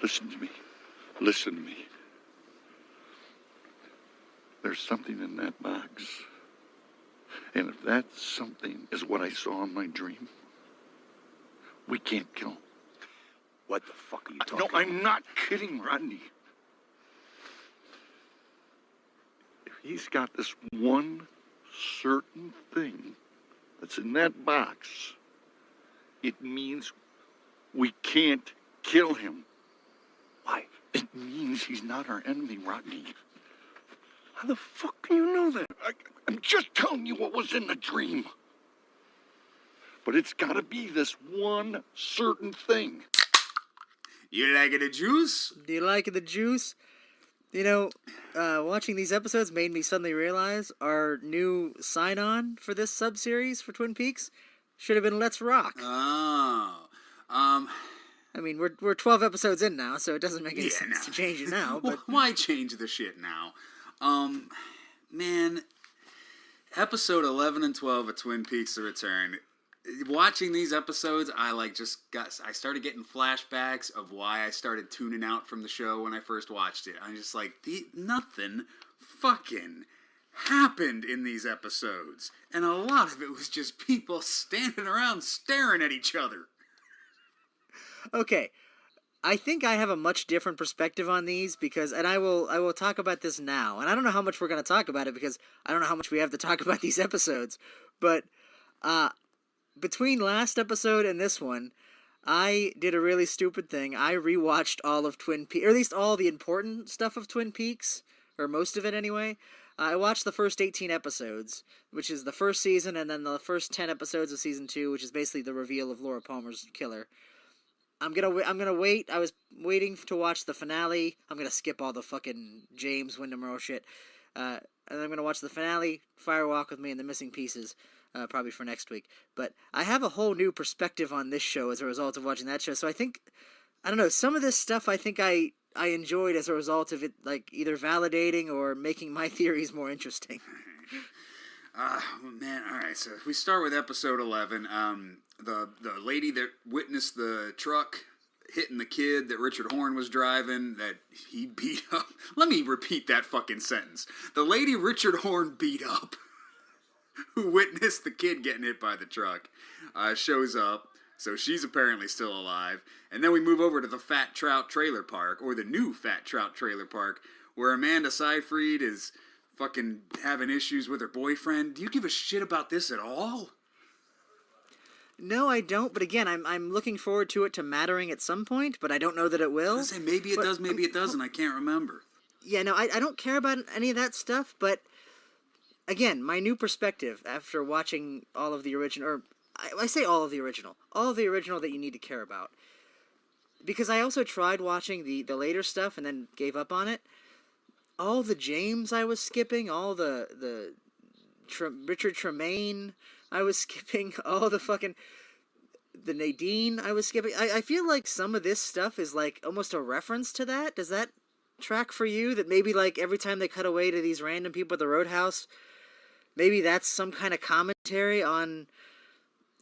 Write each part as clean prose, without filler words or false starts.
Listen to me. Listen to me. There's something in that box. And if that something is what I saw in my dream, we can't kill him. What the fuck are you talking No, about? I'm not kidding, Rodney. If he's got this one certain thing that's in that box, it means we can't kill him. Why? It means he's not our enemy, Rodney. How the fuck do you know that? I'm just telling you what was in the dream. But it's got to be this one certain thing. You like the juice? Do you like the juice? You know, watching these episodes made me suddenly realize our new sign-on for this sub-series for Twin Peaks should have been Let's Rock. Oh. I mean, we're 12 episodes in now, so it doesn't make any sense to change it now. But Why change the shit now? Man, episode 11 and 12 of Twin Peaks: The Return. Watching these episodes, I started getting flashbacks of why I started tuning out from the show when I first watched it. I'm just like, nothing fucking happened in these episodes. And a lot of it was just people standing around staring at each other. okay, I think I have a much different perspective on these because, and I will talk about this now. And I don't know how much we're going to talk about it because I don't know how much we have to talk about these episodes. But, between last episode and this one, I did a really stupid thing. I rewatched all of Twin Peaks, or at least all the important stuff of Twin Peaks, or most of it anyway. I watched the first 18 episodes, which is the first season, and then the first 10 episodes of season 2, which is basically the reveal of Laura Palmer's killer. I'm gonna wait. I was waiting to watch the finale. I'm gonna skip all the fucking James Wyndham Earl shit, and I'm gonna watch the finale, Firewalk with Me, and the missing pieces. Probably for next week. But I have a whole new perspective on this show as a result of watching that show. So I think, I don't know, some of this stuff I think I enjoyed as a result of it, like, either validating or making my theories more interesting. Man, alright, so if we start with episode 11, the lady that witnessed the truck hitting the kid that Richard Horne was driving, that he beat up. Let me repeat that fucking sentence. The lady Richard Horne beat up, who witnessed the kid getting hit by the truck, shows up. So she's apparently still alive. And then we move over to the Fat Trout Trailer Park, or the new Fat Trout Trailer Park, where Amanda Seyfried is fucking having issues with her boyfriend. Do you give a shit about this at all? No, I don't. But again, I'm looking forward to it to mattering at some point, but I don't know that it will. I say maybe it does, maybe it doesn't. I can't remember. Yeah, no, I don't care about any of that stuff, but again, my new perspective after watching all of the original, or I say all of the original that you need to care about. Because I also tried watching the later stuff and then gave up on it. All the James I was skipping, all the Richard Tremaine I was skipping, all the Nadine I was skipping. I feel like some of this stuff is like almost a reference to that. Does that track for you? That maybe like every time they cut away to these random people at the Roadhouse, maybe that's some kind of commentary on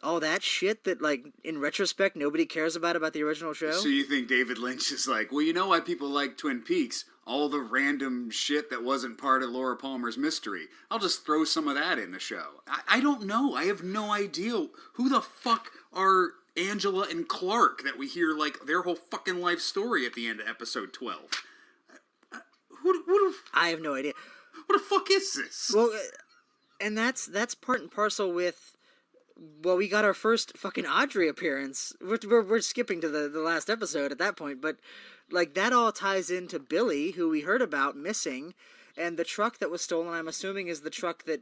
all that shit that, like, in retrospect, nobody cares about the original show? So you think David Lynch is like, well, you know why people like Twin Peaks? All the random shit that wasn't part of Laura Palmer's mystery. I'll just throw some of that in the show. I don't know. I have no idea. Who the fuck are Angela and Clark that we hear, like, their whole fucking life story at the end of episode 12? I have no idea. What the fuck is this? Well, and that's part and parcel with, well, we got our first fucking Audrey appearance. We're skipping to the last episode at that point, but like that all ties into Billy, who we heard about missing, and the truck that was stolen, I'm assuming, is the truck that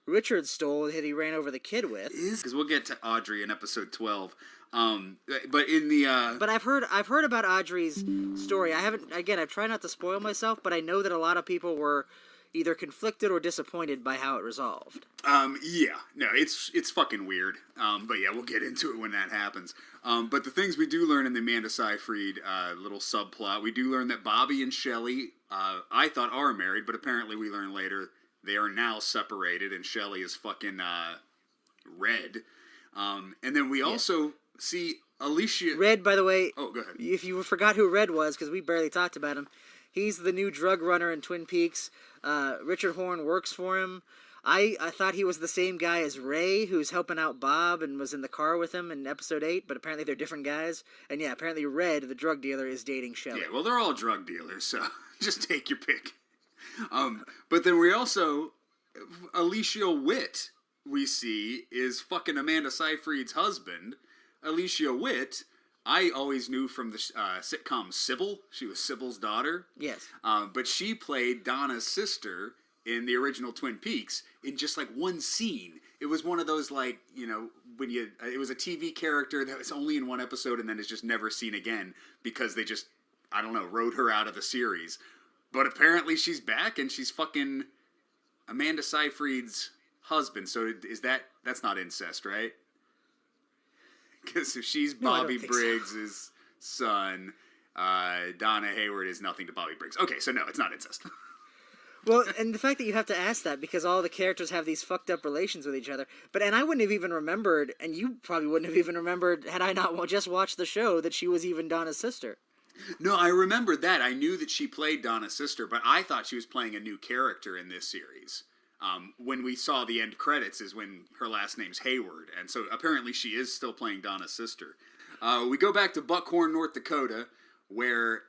Richard stole that he ran over the kid with. Because we'll get to Audrey in episode 12. But in the But I've heard about Audrey's story. I've tried not to spoil myself, but I know that a lot of people were either conflicted or disappointed by how it resolved. Yeah. No, it's fucking weird. But yeah, we'll get into it when that happens. But the things we do learn in the Amanda Seyfried little subplot, we do learn that Bobby and Shelley, I thought are married, but apparently we learn later they are now separated, and Shelley is fucking red. And then we also see Alicia. Red, by the way. Oh, go ahead. If you forgot who Red was, because we barely talked about him, he's the new drug runner in Twin Peaks. Richard Horne works for him. I thought he was the same guy as Ray, who's helping out Bob and was in the car with him in episode 8, but apparently they're different guys. And yeah, apparently Red, the drug dealer, is dating Shelley. Yeah, well, they're all drug dealers, so just take your pick. But then we also, Alicia Witt, we see, is fucking Amanda Seyfried's husband. Alicia Witt, I always knew from the sitcom Sybil. She was Sybil's daughter. Yes. But she played Donna's sister in the original Twin Peaks in just like one scene. It was one of those, like, you know, it was a TV character that was only in one episode and then is just never seen again because they just, I don't know, wrote her out of the series. But apparently she's back and she's fucking Amanda Seyfried's husband. So that's not incest, right? Because if she's Bobby Briggs' son, Donna Hayward is nothing to Bobby Briggs. Okay, so no, it's not incest. Well, and the fact that you have to ask that because all the characters have these fucked up relations with each other. And I wouldn't have even remembered, and you probably wouldn't have even remembered had I not just watched the show, that she was even Donna's sister. No, I remembered that. I knew that she played Donna's sister, but I thought she was playing a new character in this series. When we saw the end credits is when her last name's Hayward, and so apparently she is still playing Donna's sister. We go back to Buckhorn, North Dakota, where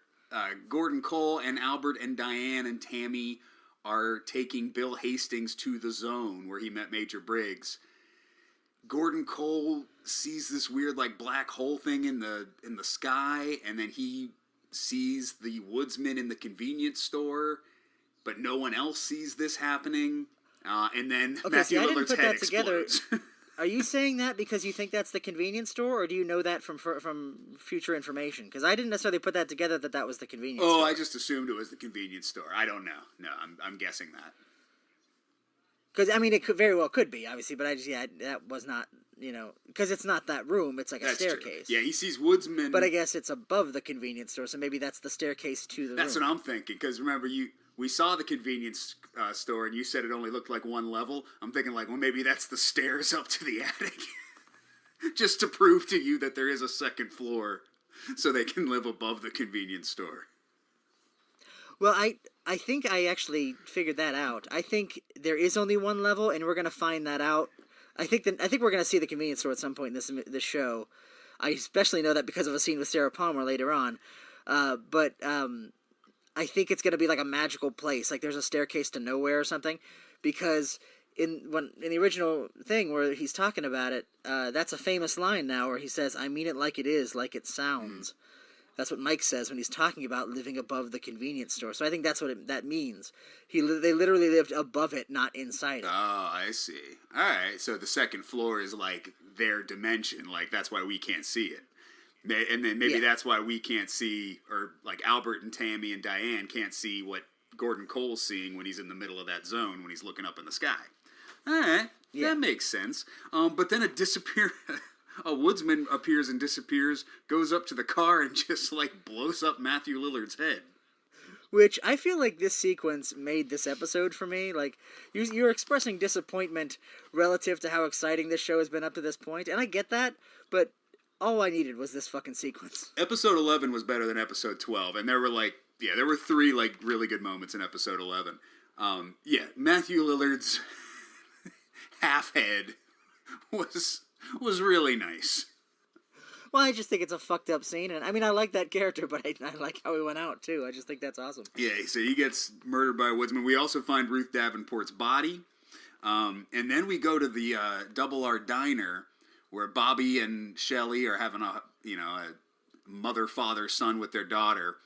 Gordon Cole and Albert and Diane and Tammy are taking Bill Hastings to the zone where he met Major Briggs. Gordon Cole sees this weird like black hole thing in the sky, and then he sees the woodsman in the convenience store, but no one else sees this happening. And then Matthew Lillard's head explodes. Are you saying that because you think that's the convenience store, or do you know that from future information? Because I didn't necessarily put that together that was the convenience store. Oh, I just assumed it was the convenience store. I don't know. No, I'm guessing that. Because, I mean, it very well could be, obviously, but that was not, because it's not that room, it's like a staircase. True. Yeah, he sees woodsmen. But I guess it's above the convenience store, so maybe that's the staircase to the room. That's what I'm thinking, because remember, we saw the convenience store, and you said it only looked like one level. I'm thinking, like, well, maybe that's the stairs up to the attic. Just to prove to you that there is a second floor, so they can live above the convenience store. Well, I think I actually figured that out. I think there is only one level, and we're going to find that out. I think we're going to see the convenience store at some point in this show. I especially know that because of a scene with Sarah Palmer later on. But I think it's going to be like a magical place, like there's a staircase to nowhere or something. Because in the original thing where he's talking about it, that's a famous line now where he says, "I mean it like it is, like it sounds." Mm. That's what Mike says when he's talking about living above the convenience store. So I think that's what that means. They literally lived above it, not inside it. Oh, I see. All right, so the second floor is like their dimension. Like that's why we can't see it. And then maybe that's why we can't see, or like Albert and Tammy and Diane can't see what Gordon Cole's seeing when he's in the middle of that zone when he's looking up in the sky. All right, that makes sense. But then a woodsman appears and disappears, goes up to the car, and just, like, blows up Matthew Lillard's head. Which, I feel like this sequence made this episode for me. Like, you're expressing disappointment relative to how exciting this show has been up to this point, and I get that, but all I needed was this fucking sequence. Episode 11 was better than episode 12, and there were 3, like, really good moments in episode 11. Matthew Lillard's half head was really nice. Well, I just think it's a fucked up scene, and I mean, I like that character, but I like how he went out, too. I just think that's awesome. Yeah, so he gets murdered by a woodsman. We also find Ruth Davenport's body, and then we go to the Double R Diner, where Bobby and Shelley are having a mother, father, son with their daughter,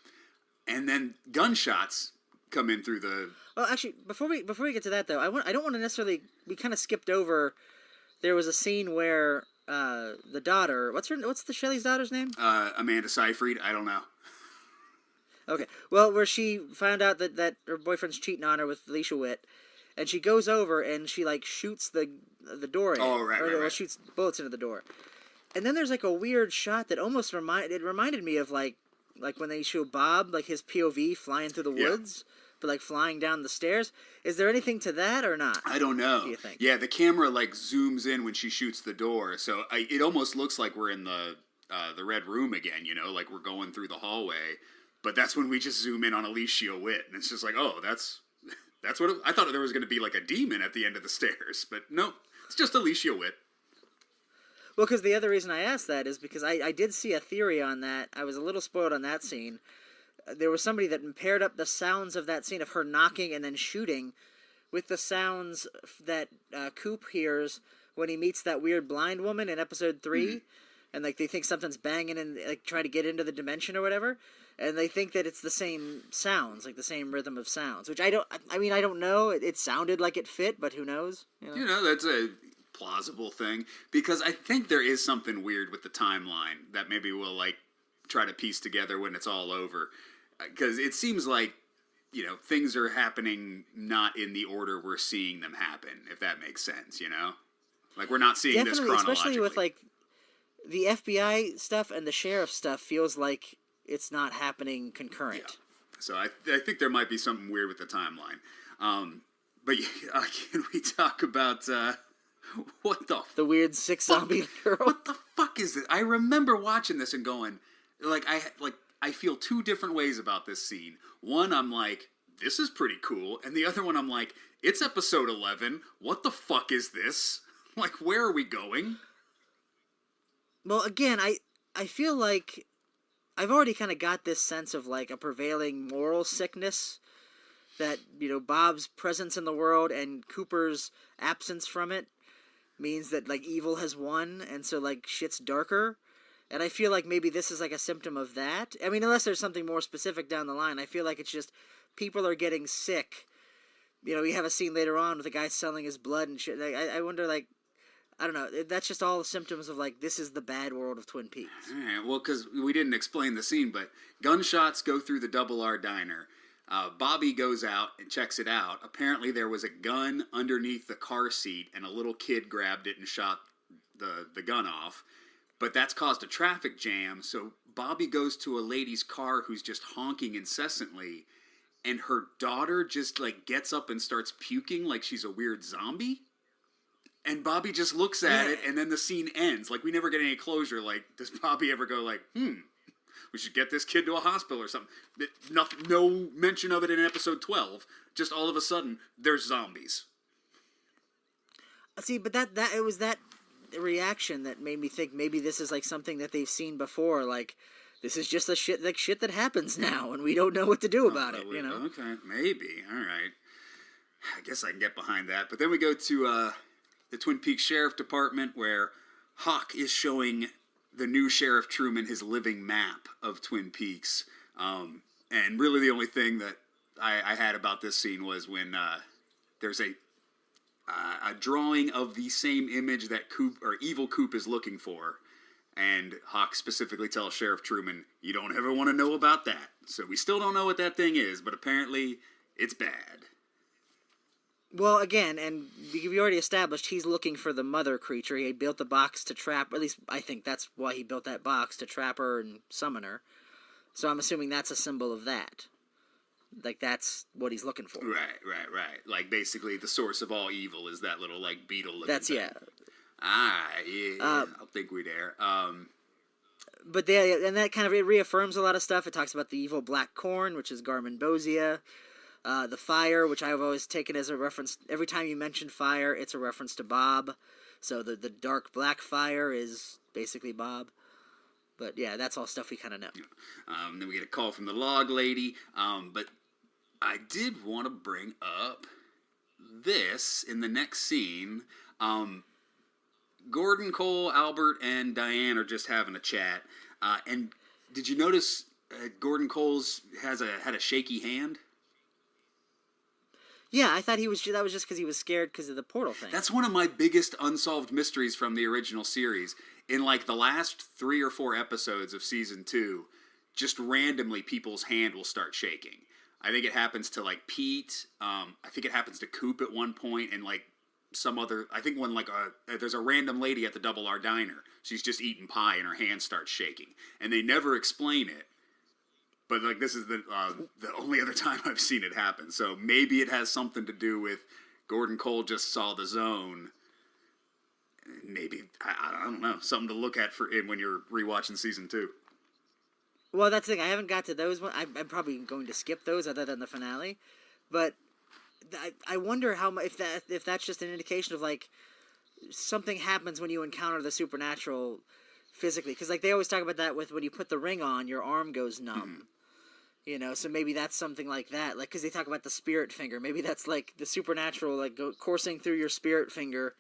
and then gunshots come in through the... Well, actually, before we get to that, though, I don't want to necessarily... We kind of skipped over... There was a scene where the daughter... What's the Shelley's daughter's name? Amanda Seyfried. I don't know. Okay. Well, where she found out that her boyfriend's cheating on her with Alicia Witt, and she goes over and she, like, shoots the door in. Oh, right, right. Shoots bullets into the door. And then there's, like, a weird shot that almost reminded me of, like when they show Bob, like, his POV flying through the woods. But, like, flying down the stairs. Is there anything to that or not? I don't know. Do you think? Yeah, the camera, like, zooms in when she shoots the door. So it almost looks like we're in the the Red Room again, like we're going through the hallway. But that's when we just zoom in on Alicia Witt, and it's just like, oh, that's what I thought there was going to be like a demon at the end of the stairs, but no, it's just Alicia Witt. Well, because the other reason I asked that is because I did see a theory on that. I was a little spoiled on that scene. There was somebody that paired up the sounds of that scene of her knocking and then shooting with the sounds that Coop hears when he meets that weird blind woman in episode 3. Mm-hmm. And, like, they think something's banging and, like, trying to get into the dimension or whatever. And they think that it's the same sounds, like the same rhythm of sounds, which I don't know. It sounded like it fit, but who knows? That's a plausible thing. Because I think there is something weird with the timeline that maybe we'll, like, try to piece together when it's all over. Because it seems like, things are happening not in the order we're seeing them happen, if that makes sense, Like, we're not seeing this chronologically. Especially with, like, the FBI stuff and the sheriff stuff feels like it's not happening concurrent. Yeah. So I think there might be something weird with the timeline. But can we talk about the weird 6 zombie girl? What the fuck is this? I remember watching this and going, I feel 2 different ways about this scene. One, I'm like, this is pretty cool. And the other one, I'm like, it's episode 11. What the fuck is this? Like, where are we going? Well, again, I feel like I've already kind of got this sense of, like, a prevailing moral sickness that, Bob's presence in the world and Cooper's absence from it means that, like, evil has won, and so, like, shit's darker. And I feel like maybe this is, like, a symptom of that. I mean, unless there's something more specific down the line, I feel like it's just people are getting sick. We have a scene later on with a guy selling his blood and shit. Like, I wonder, like, I don't know. That's just all the symptoms of, like, this is the bad world of Twin Peaks. All right, well, because we didn't explain the scene, but gunshots go through the Double R Diner. Bobby goes out and checks it out. Apparently there was a gun underneath the car seat, and a little kid grabbed it and shot the gun off. But that's caused a traffic jam, so Bobby goes to a lady's car who's just honking incessantly, and her daughter just, like, gets up and starts puking like she's a weird zombie. And Bobby just looks at it, and then the scene ends. Like, we never get any closure. Like, does Bobby ever go like, we should get this kid to a hospital or something? No mention of it in episode 12. Just all of a sudden, there's zombies. See, but it was that reaction that made me think maybe this is, like, something that they've seen before. Like, this is just shit that happens now, and we don't know what to do about it, Okay, maybe. All right. I guess I can get behind that. But then we go to the Twin Peaks Sheriff Department, where Hawk is showing the new Sheriff Truman his living map of Twin Peaks. And really the only thing that I had about this scene was when there's a drawing of the same image that Evil Coop is looking for. And Hawk specifically tells Sheriff Truman, you don't ever want to know about that. So we still don't know what that thing is, but apparently it's bad. Well, again, and we already established he's looking for the mother creature. He built the box to trap, or at least I think that's why he built that box, to trap her and summon her. So I'm assuming that's a symbol of that. Like, that's what he's looking for. Right. Like, basically, the source of all evil is that little, like, beetle-looking thing. Yeah. I think we dare. But and that kind of it reaffirms a lot of stuff. It talks about the evil black corn, which is Garmonbozia. The fire, which I've always taken as a reference. Every time you mention fire, it's a reference to Bob. So the dark black fire is basically Bob. But yeah, that's all stuff we kind of know. Then we get a call from the log lady. But I did want to bring up this in the next scene. Gordon, Cole, Albert, and Diane are just having a chat. And did you notice Gordon Cole's had a shaky hand? Yeah, I thought that was just because he was scared because of the portal thing. That's one of my biggest unsolved mysteries from the original series. In, like, the last 3 or 4 episodes of season 2, just randomly people's hand will start shaking. I think it happens to, like, Pete. I think it happens to Coop at one point, and, like, some other. I think when, like, there's a random lady at the Double R Diner. She's just eating pie, and her hand starts shaking, and they never explain it. But, like, this is the only other time I've seen it happen. So maybe it has something to do with Gordon Cole just saw the zone. maybe I don't know, something to look at for when you're rewatching season 2. Well, that's the thing. I haven't got to those ones. I'm probably going to skip those other than the finale. But I wonder if that's just an indication of like something happens when you encounter the supernatural physically. Because like they always talk about that with when you put the ring on, your arm goes numb. You know, so maybe that's something like that. Like, because they talk about the spirit finger. Maybe that's like the supernatural, like coursing through your spirit finger,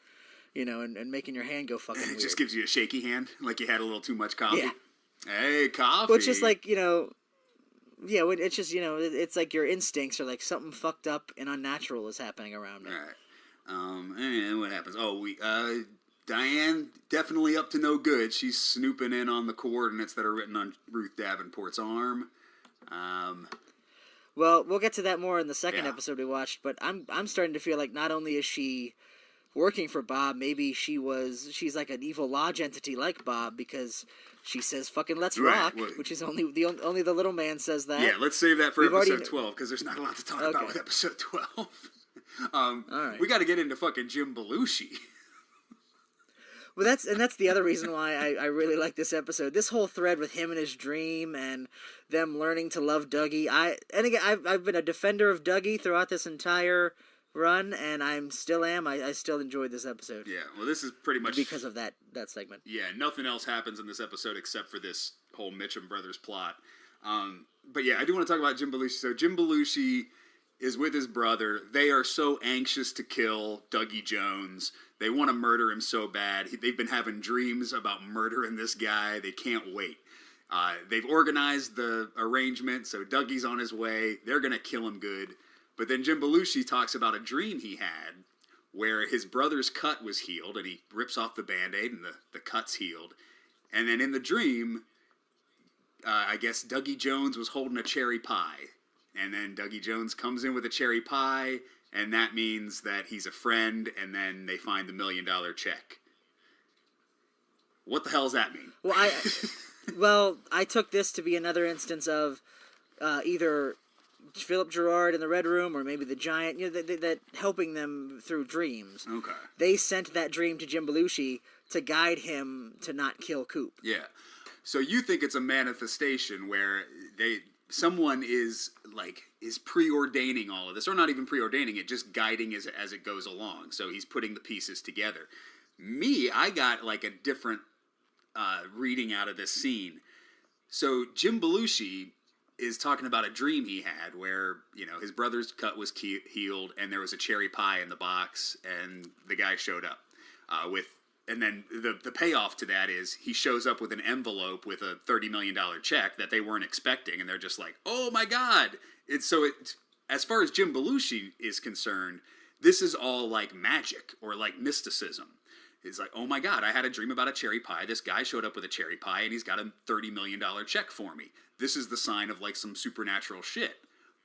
you know, and making your hand go fucking weird. It just gives you a shaky hand, like you had a little too much coffee. Yeah. Hey, coffee. Well, it's just like, you know, yeah, it's just, you know, it's like your instincts are like something fucked up and unnatural is happening around me. All right. And what happens? Diane, definitely up to no good. She's snooping in on the coordinates that are written on Ruth Davenport's arm. Well, we'll get to that more in the second episode we watched, but I'm starting to feel like not only is she working for Bob, maybe she's like an evil lodge entity like Bob, because she says fucking let's rock, which is only the little man says that. Yeah, let's save that for episode 12, because there's not a lot to talk about with episode 12. All right. We got to get into fucking Jim Belushi. Well, that's the other reason why I really like this episode. This whole thread with him and his dream and them learning to love Dougie. I've been a defender of Dougie throughout this entire run, and I still enjoyed this episode. Yeah, well, this is pretty much because of that segment. Yeah, nothing else happens in this episode except for this whole Mitchum Brothers plot. But yeah, I do want to talk about Jim Belushi. So Jim Belushi is with his brother. They are so anxious to kill Dougie Jones. They want to murder him so bad. They've been having dreams about murdering this guy. They can't wait. They've organized the arrangement, so Dougie's on his way. They're going to kill him good. But then Jim Belushi talks about a dream he had where his brother's cut was healed, and he rips off the Band-Aid, and the cut's healed. And then in the dream, I guess Dougie Jones was holding a cherry pie. And then Dougie Jones comes in with a cherry pie, and that means that he's a friend, and then they find the $1 million check. What the hell does that mean? Well, I took this to be another instance of either Philip Gerard in the Red Room or maybe the Giant, you know, that helping them through dreams. Okay. They sent that dream to Jim Belushi to guide him to not kill Coop. Yeah. So you think it's a manifestation where someone is preordaining all of this, or not even preordaining it, just guiding as it goes along. So he's putting the pieces together. I got like a different reading out of this scene. So Jim Belushi is talking about a dream he had where, you know, his brother's cut was healed and there was a cherry pie in the box, and the guy showed up and then the payoff to that is he shows up with an envelope with a $30 million check that they weren't expecting, and they're just like, oh my God. As far as Jim Belushi is concerned, this is all like magic or like mysticism. It's like, oh my God, I had a dream about a cherry pie. This guy showed up with a cherry pie, and he's got a $30 million check for me. This is the sign of like some supernatural shit.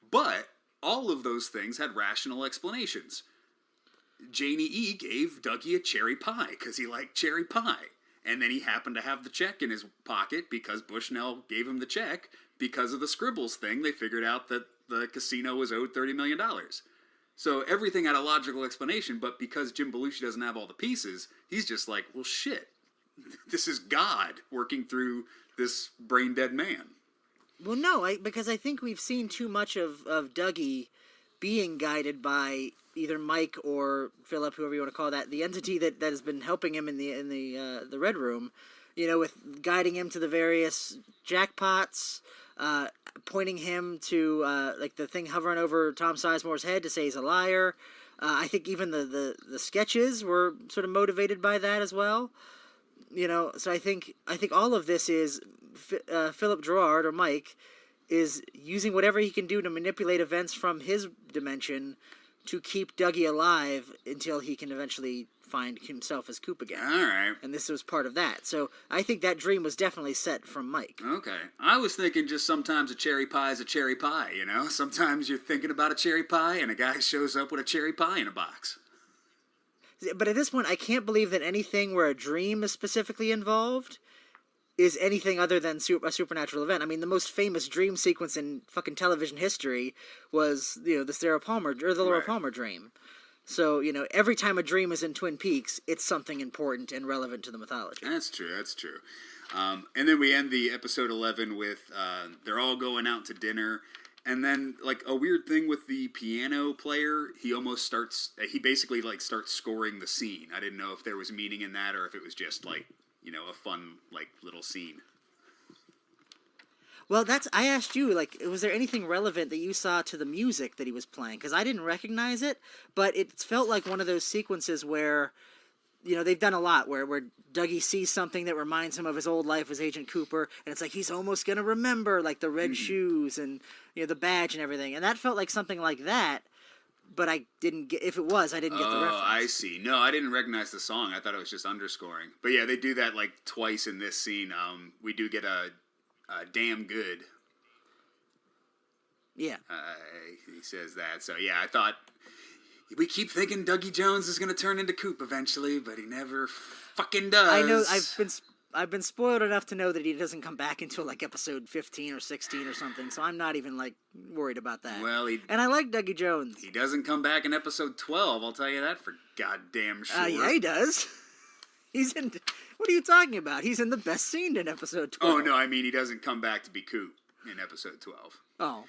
But all of those things had rational explanations. Janie E. gave Dougie a cherry pie because he liked cherry pie. And then he happened to have the check in his pocket because Bushnell gave him the check. Because of the Scribbles thing, they figured out that the casino was owed $30 million. So everything had a logical explanation, but because Jim Belushi doesn't have all the pieces, he's just like, well, shit. This is God working through this brain-dead man. Well, no, because I think we've seen too much of Dougie being guided by either Mike or Philip, whoever you want to call that, the entity that has been helping him in the Red Room, you know, with guiding him to the various jackpots, pointing him to like the thing hovering over Tom Sizemore's head to say he's a liar. I think even the sketches were sort of motivated by that as well. You know, so I think all of this is Philip Gerard or Mike is using whatever he can do to manipulate events from his dimension to keep Dougie alive until he can eventually find himself as Coop again. All right. And this was part of that. So I think that dream was definitely set from Mike. Okay. I was thinking just sometimes a cherry pie is a cherry pie, you know? Sometimes you're thinking about a cherry pie and a guy shows up with a cherry pie in a box. But at this point, I can't believe that anything where a dream is specifically involved is anything other than a supernatural event. I mean, the most famous dream sequence in fucking television history was, you know, the Sarah Palmer, or the Laura Palmer dream. So, every time a dream is in Twin Peaks, it's something important and relevant to the mythology. That's true. And then we end the episode 11 with they're all going out to dinner. And then, like, a weird thing with the piano player, he basically, like, starts scoring the scene. I didn't know if there was meaning in that or if it was just, like, a fun, like, little scene. Well, I asked you, like, was there anything relevant that you saw to the music that he was playing? Because I didn't recognize it, but it felt like one of those sequences where, they've done a lot, where Dougie sees something that reminds him of his old life as Agent Cooper, and it's like he's almost going to remember, like, the red shoes and, the badge and everything. And that felt like something like that, but I didn't get, if it was, I didn't get the reference. Oh, I see. No, I didn't recognize the song. I thought it was just underscoring. But yeah, they do that, like, twice in this scene. We do get a damn good. Yeah. He says that. So, yeah, I thought... We keep thinking Dougie Jones is going to turn into Coop eventually, but he never fucking does. I know, I've been spoiled enough to know that he doesn't come back until, like, episode 15 or 16 or something, so I'm not even, like, worried about that. Well, and I like Dougie Jones. He doesn't come back in episode 12, I'll tell you that for goddamn sure. Yeah, he does. He's in... What are you talking about? He's in the best scene in episode 12. Oh, no, I mean he doesn't come back to be Coop in episode 12. Oh.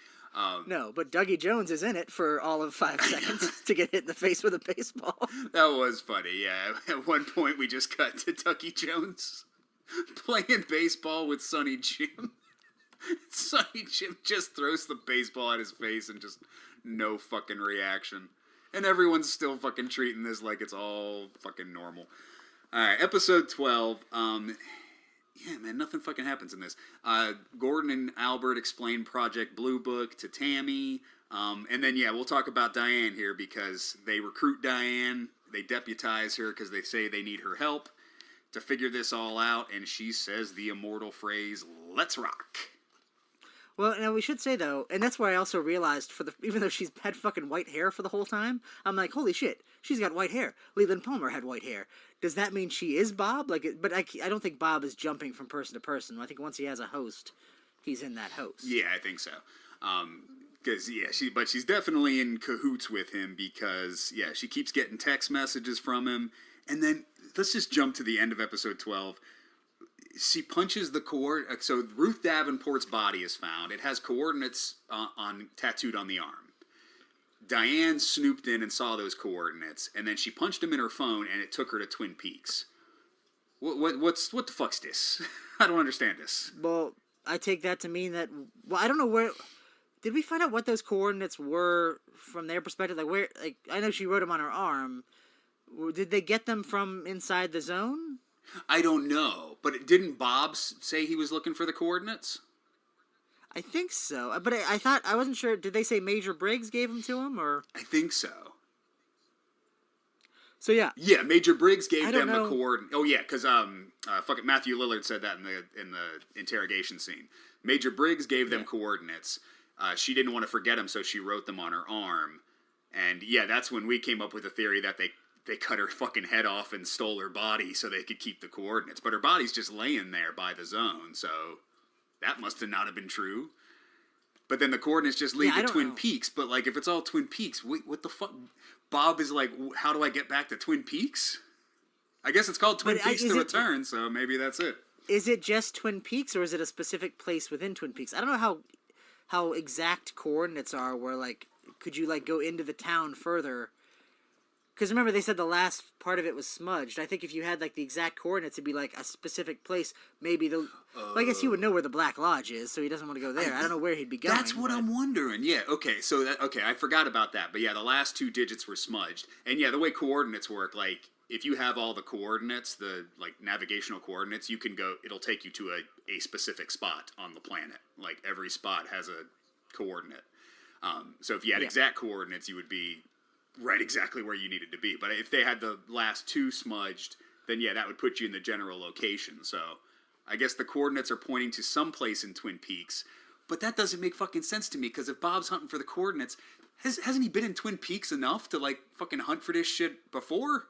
No, but Dougie Jones is in it for all of 5 seconds to get hit in the face with a baseball. That was funny, yeah. At one point we just cut to Dougie Jones playing baseball with Sonny Jim. Sonny Jim just throws the baseball at his face and just no fucking reaction. And everyone's still fucking treating this like it's all fucking normal. Alright, episode 12. Yeah, man, nothing fucking happens in this. Gordon and Albert explain Project Blue Book to Tammy. And then, yeah, we'll talk about Diane here because they recruit Diane. They deputize her because they say they need her help to figure this all out. And she says the immortal phrase, "Let's rock." Well, now we should say, though, and that's where I also realized, even though she's had fucking white hair for the whole time, I'm like, holy shit, she's got white hair. Leland Palmer had white hair. Does that mean she is Bob? But I don't think Bob is jumping from person to person. I think once he has a host, he's in that host. Yeah, I think so. Because, she's definitely in cahoots with him because, yeah, she keeps getting text messages from him. And then, let's just jump to the end of episode 12. She punches the so Ruth Davenport's body is found. It has coordinates tattooed on the arm. Diane snooped in and saw those coordinates, and then she punched them in her phone, and it took her to Twin Peaks. What the fuck's this? I don't understand this. Well, I take that to mean that. Well, I don't know where. Did we find out what those coordinates were from their perspective? Like where? Like I know she wrote them on her arm. Did they get them from inside the zone? I don't know, but didn't Bob say he was looking for the coordinates? I think so, but I wasn't sure. Did they say Major Briggs gave them to him, or? I think so. So yeah. Yeah, Major Briggs gave them the coordinates. Oh yeah, because fucking Matthew Lillard said that in the interrogation scene. Major Briggs gave them coordinates. She didn't want to forget them, so she wrote them on her arm. And yeah, that's when we came up with a theory that they cut her fucking head off and stole her body so they could keep the coordinates. But her body's just laying there by the zone, so that must have not have been true. But then the coordinates just lead to Twin Peaks. But, like, if it's all Twin Peaks, wait, what the fuck? Bob is like, how do I get back to Twin Peaks? I guess it's called Twin Peaks to Return, so maybe that's it. Is it just Twin Peaks, or is it a specific place within Twin Peaks? I don't know how exact coordinates are, where, like, could you, like, go into the town further? Because remember, they said the last part of it was smudged. I think if you had, like, the exact coordinates, it'd be, like, a specific place. Maybe well, I guess he would know where the Black Lodge is, so he doesn't want to go there. I don't know where he'd be going. That's what I'm wondering. Yeah, okay, I forgot about that. But, yeah, the last 2 digits were smudged. And, yeah, the way coordinates work, like, if you have all the coordinates, the, like, navigational coordinates, you can go, it'll take you to a specific spot on the planet. Like, every spot has a coordinate. So if you had exact coordinates, you would be right exactly where you needed to be. But if they had the last 2 smudged, then yeah, that would put you in the general location. So I guess the coordinates are pointing to some place in Twin Peaks. But that doesn't make fucking sense to me, because if Bob's hunting for the coordinates, hasn't he been in Twin Peaks enough to, like, fucking hunt for this shit before?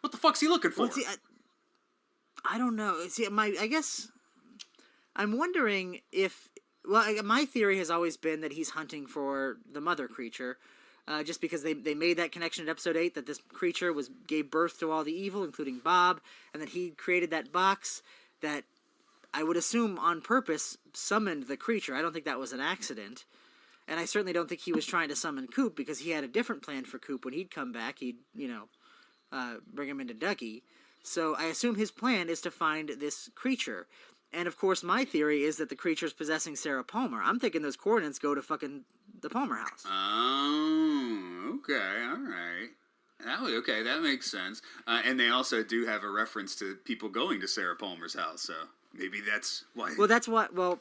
What the fuck's he looking for? Well, see, I don't know. See, I guess I'm wondering if... Well, my theory has always been that he's hunting for the mother creature. just because they made that connection in episode 8 that this creature gave birth to all the evil, including Bob, and that he created that box that I would assume on purpose summoned the creature. I don't think that was an accident. And I certainly don't think he was trying to summon Coop, because he had a different plan for Coop. When he'd come back, he'd, bring him into Ducky. So I assume his plan is to find this creature. And of course, my theory is that the creature's possessing Sarah Palmer. I'm thinking those coordinates go to fucking the Palmer house. Oh, okay, all right. Okay, that makes sense. And they also do have a reference to people going to Sarah Palmer's house, so maybe that's why.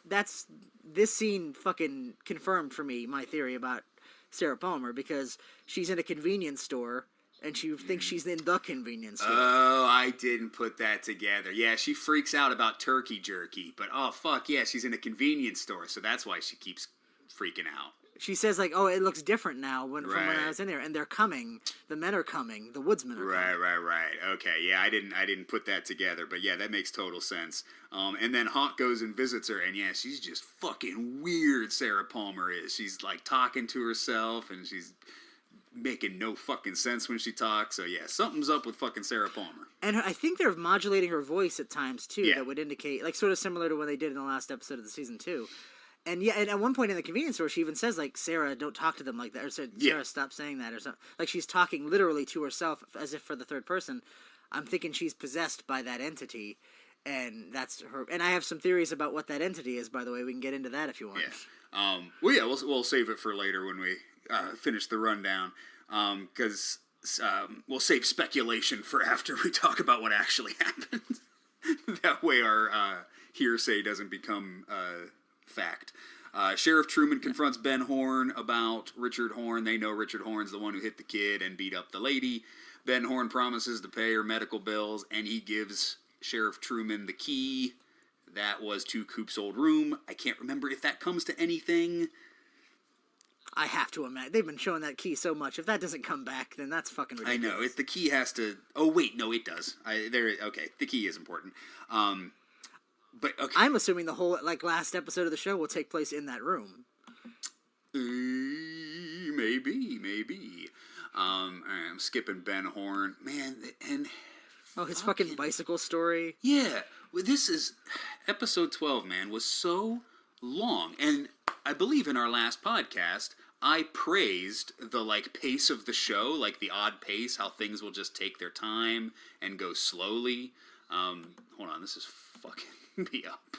That's this scene fucking confirmed for me my theory about Sarah Palmer, because she's in a convenience store and she thinks she's in the convenience store. Oh, I didn't put that together. Yeah, she freaks out about turkey jerky, but oh fuck yeah, she's in a convenience store, so that's why she keeps freaking out. She says, like, oh, it looks different now from when I was in there, and they're coming. The men are coming. The woodsmen are coming. Right. Okay, yeah, I didn't put that together, but yeah, that makes total sense. And then Hawk goes and visits her, and yeah, she's just fucking weird, Sarah Palmer is. She's, like, talking to herself, and she's making no fucking sense when she talks, so yeah, something's up with fucking Sarah Palmer. And I think they're modulating her voice at times, too, Yeah. that would indicate, like, sort of similar to what they did in the last episode of the season 2. And yeah, and at one point in the convenience store, she even says, like, Sarah, don't talk to them like that. Or Sarah, stop saying that. Or something. Like, she's talking literally to herself as if for the third person. I'm thinking she's possessed by that entity. And that's her. And I have some theories about what that entity is, by the way. We can get into that if you want. Yeah. We'll save it for later when we finish the rundown. Because we'll save speculation for after we talk about what actually happened. That way our hearsay doesn't become... fact. Sheriff Truman confronts Ben Horne about Richard Horne. They know Richard Horne's the one who hit the kid and beat up the lady. Ben Horne promises to pay her medical bills, and he gives Sheriff Truman the key. That was to Coop's old room. I can't remember if that comes to anything. I have to imagine. They've been showing that key so much. If that doesn't come back, then that's fucking ridiculous. I know. The key has to... Oh, wait. No, it does. Okay, the key is important. But okay. I'm assuming the whole last episode of the show will take place in that room. Maybe. All right, I'm skipping Ben Horne, man, and his fucking bicycle story. Yeah, this is episode 12. Man, was so long, and I believe in our last podcast I praised the pace of the show, like the odd pace, how things will just take their time and go slowly. Hold on, this is fucking me up.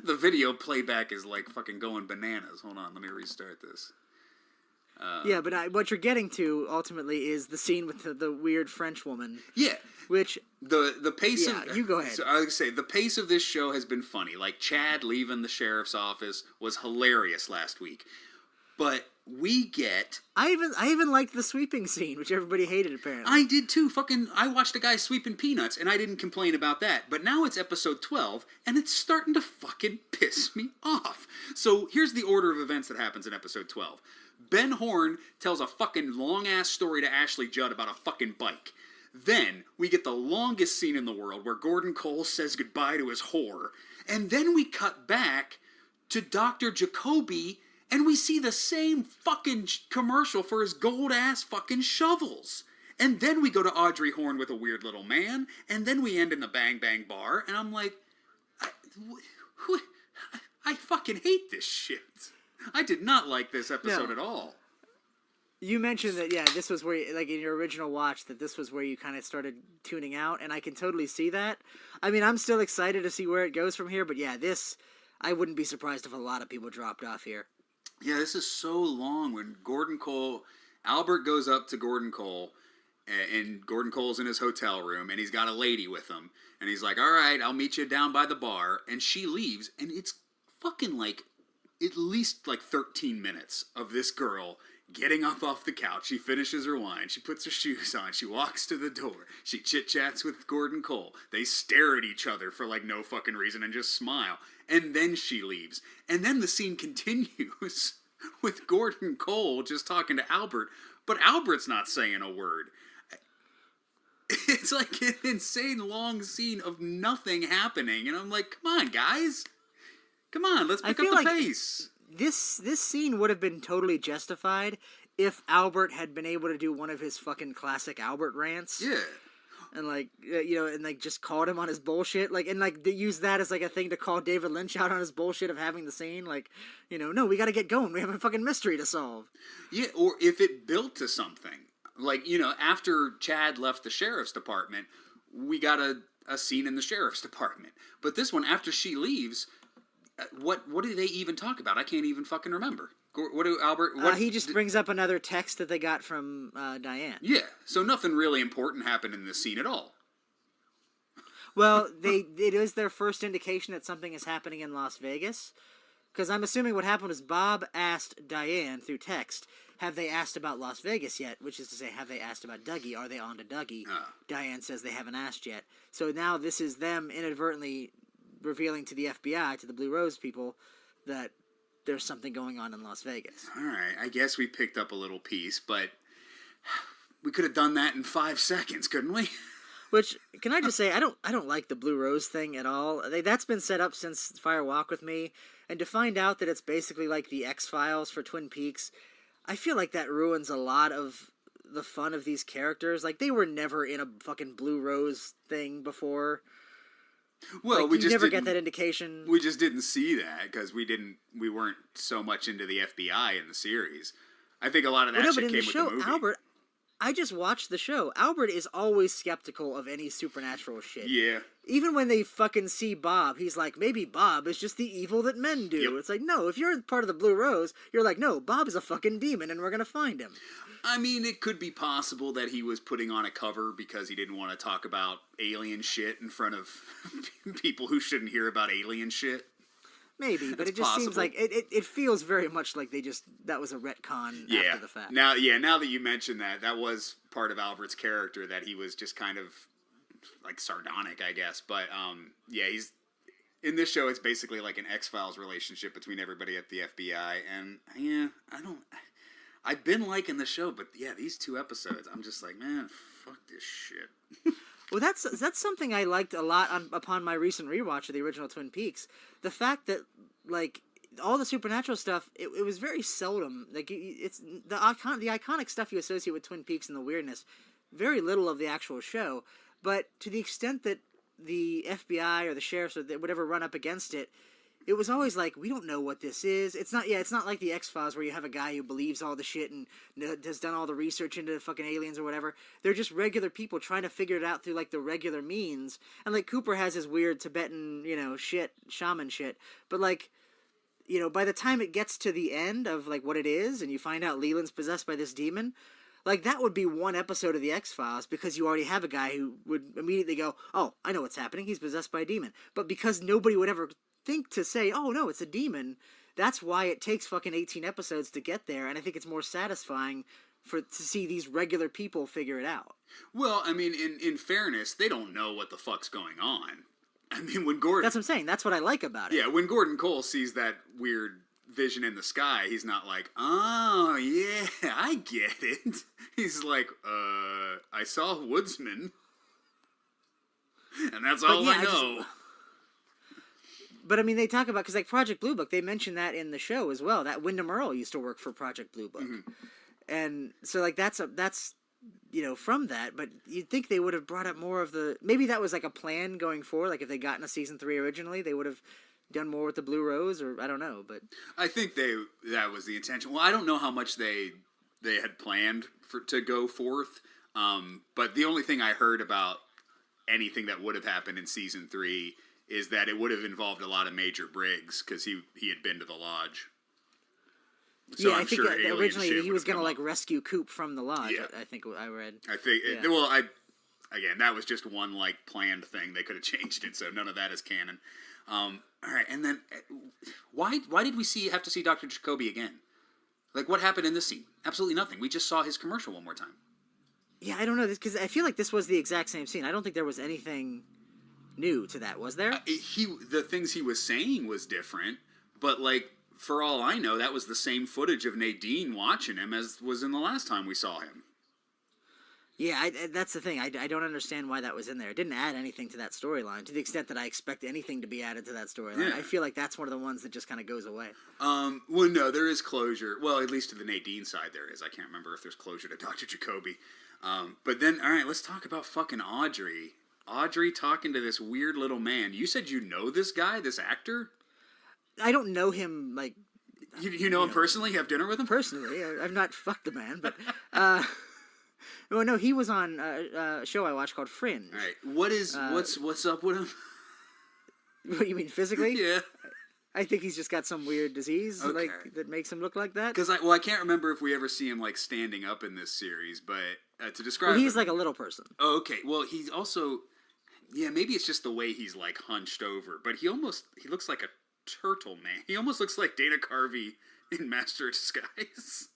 The video playback is fucking going bananas. Hold on, let me restart this. Yeah, but what you're getting to ultimately is the scene with the weird French woman. Yeah, which the pace. Yeah, of, you go ahead. So I would say the pace of this show has been funny. Like Chad leaving the sheriff's office was hilarious last week, but we get. I even liked the sweeping scene, which everybody hated apparently. I did too. I watched a guy sweeping peanuts, and I didn't complain about that. But now it's episode 12, and it's starting to fucking piss me off. So here's the order of events that happens in episode 12. Ben Horne tells a fucking long-ass story to Ashley Judd about a fucking bike. Then we get the longest scene in the world where Gordon Cole says goodbye to his whore. And then we cut back to Dr. Jacoby, and we see the same fucking commercial for his gold-ass fucking shovels. And then we go to Audrey Horne with a weird little man, and then we end in the Bang Bang Bar, and I'm like, I fucking hate this shit. I did not like this episode at all. You mentioned that, yeah, this was where, in your original watch, that this was where you kind of started tuning out, and I can totally see that. I mean, I'm still excited to see where it goes from here, but yeah, I wouldn't be surprised if a lot of people dropped off here. Yeah, this is so long when Albert goes up to Gordon Cole, and Gordon Cole's in his hotel room, and he's got a lady with him, and he's like, all right, I'll meet you down by the bar, and she leaves, and it's fucking at least 13 minutes of this girl getting up off the couch. She finishes her wine. She puts her shoes on. She walks to the door. She chit-chats with Gordon Cole. They stare at each other for no fucking reason and just smile. And then she leaves. And then the scene continues with Gordon Cole just talking to Albert. But Albert's not saying a word. It's an insane long scene of nothing happening. And I'm like, come on, guys. Come on, let's pick up the pace. this scene would have been totally justified if Albert had been able to do one of his fucking classic Albert rants. Yeah. And and just called him on his bullshit, and they use that as a thing to call David Lynch out on his bullshit of having the scene, no, we got to get going. We have a fucking mystery to solve. Yeah, or if it built to something, after Chad left the sheriff's department, we got a scene in the sheriff's department. But this one, after she leaves, what do they even talk about? I can't even fucking remember. What do Albert? He just brings up another text that they got from Diane. Yeah, so nothing really important happened in this scene at all. Well, it is their first indication that something is happening in Las Vegas, because I'm assuming what happened was Bob asked Diane through text, "Have they asked about Las Vegas yet?" Which is to say, have they asked about Dougie? Are they on to Dougie? Diane says they haven't asked yet. So now this is them inadvertently revealing to the FBI, to the Blue Rose people, that there's something going on in Las Vegas. All right, I guess we picked up a little piece, but we could have done that in 5 seconds, couldn't we? Which, can I just say, I don't like the Blue Rose thing at all. That's been set up since Fire Walk with Me, and to find out that it's basically like the X-Files for Twin Peaks, I feel like that ruins a lot of the fun of these characters. They were never in a fucking Blue Rose thing before. Well, we you just never didn't get that indication. We just didn't see that because we weren't so much into the FBI in the series. I think a lot of that shit came with the movie. Albert, I just watched the show. Albert is always skeptical of any supernatural shit. Yeah. Even when they fucking see Bob, he's like, maybe Bob is just the evil that men do. Yep. It's like, no, if you're part of the Blue Rose, you're like, no, Bob is a fucking demon and we're gonna find him. I mean, it could be possible that he was putting on a cover because he didn't want to talk about alien shit in front of people who shouldn't hear about alien shit. Maybe, but it just seems like it feels very much like that was a retcon after the fact. Now that you mention that was part of Albert's character, that he was just kind of like sardonic, I guess. But he's in this show. It's basically like an X-Files relationship between everybody at the FBI, and I've been liking the show, but these 2 episodes, I'm just like, man, fuck this shit. Well, that's something I liked a lot upon my recent rewatch of the original Twin Peaks. The fact that all the supernatural stuff, it was very seldom. It's the iconic stuff you associate with Twin Peaks and the weirdness. Very little of the actual show, but to the extent that the FBI or the sheriffs or whatever run up against it, it was always like, we don't know what this is. It's not like the X-Files where you have a guy who believes all the shit and has done all the research into fucking aliens or whatever. They're just regular people trying to figure it out through the regular means. And Cooper has his weird Tibetan, shaman shit. But by the time it gets to the end of what it is and you find out Leland's possessed by this demon, that would be one episode of the X-Files because you already have a guy who would immediately go, oh, I know what's happening. He's possessed by a demon. But because nobody would ever think to say, oh no, it's a demon, that's why it takes fucking 18 episodes to get there, and I think it's more satisfying to see these regular people figure it out. Well, I mean, in fairness, they don't know what the fuck's going on. I mean, when Gordon... That's what I'm saying, that's what I like about it. Yeah, when Gordon Cole sees that weird vision in the sky, he's not like, oh, yeah, I get it. He's like, I saw Woodsman, and that's all I know. But I mean, they talk about, because Project Blue Book, they mention that in the show as well. That Wyndham Earle used to work for Project Blue Book, and so that's from that. But you'd think they would have brought up more of the. Maybe that was a plan going forward. If they'd gotten a season 3 originally, they would have done more with the Blue Rose, or I don't know. But I think that was the intention. Well, I don't know how much they had planned to go forth. But the only thing I heard about anything that would have happened in season 3 is that it would have involved a lot of Major Briggs because he had been to the lodge. So I think originally he was going to rescue Coop from the lodge. Yeah. I think I read. I think again, that was just one planned thing. They could have changed it, so none of that is canon. All right, and then why did we have to see Dr. Jacoby again? What happened in this scene? Absolutely nothing. We just saw his commercial one more time. Yeah, I don't know, because I feel like this was the exact same scene. I don't think there was anything new to that, was there? The things he was saying was different, but for all I know, that was the same footage of Nadine watching him as was in the last time we saw him. Yeah, that's the thing. I don't understand why that was in there. It didn't add anything to that storyline, to the extent that I expect anything to be added to that storyline. Yeah. I feel like that's one of the ones that just kind of goes away. Well, no, there is closure. Well, at least to the Nadine side there is. I can't remember if there's closure to Dr. Jacoby. But then, all right, let's talk about fucking Audrey. Audrey talking to this weird little man. You said you know this guy, this actor? I don't know him, like... You know him personally? You have dinner with him? Personally. I've not fucked the man, but... well, no, he was on a show I watched called Fringe. All right, what's up with him? What, you mean physically? Yeah. I think he's just got some weird disease that makes him look like that. Because I can't remember if we ever see him like standing up in this series, but to describe well, he's him, like a little person. Oh, okay. Well, he's also, yeah, maybe it's just the way he's like hunched over, but he looks like a turtle man. He almost looks like Dana Carvey in Master of Disguise.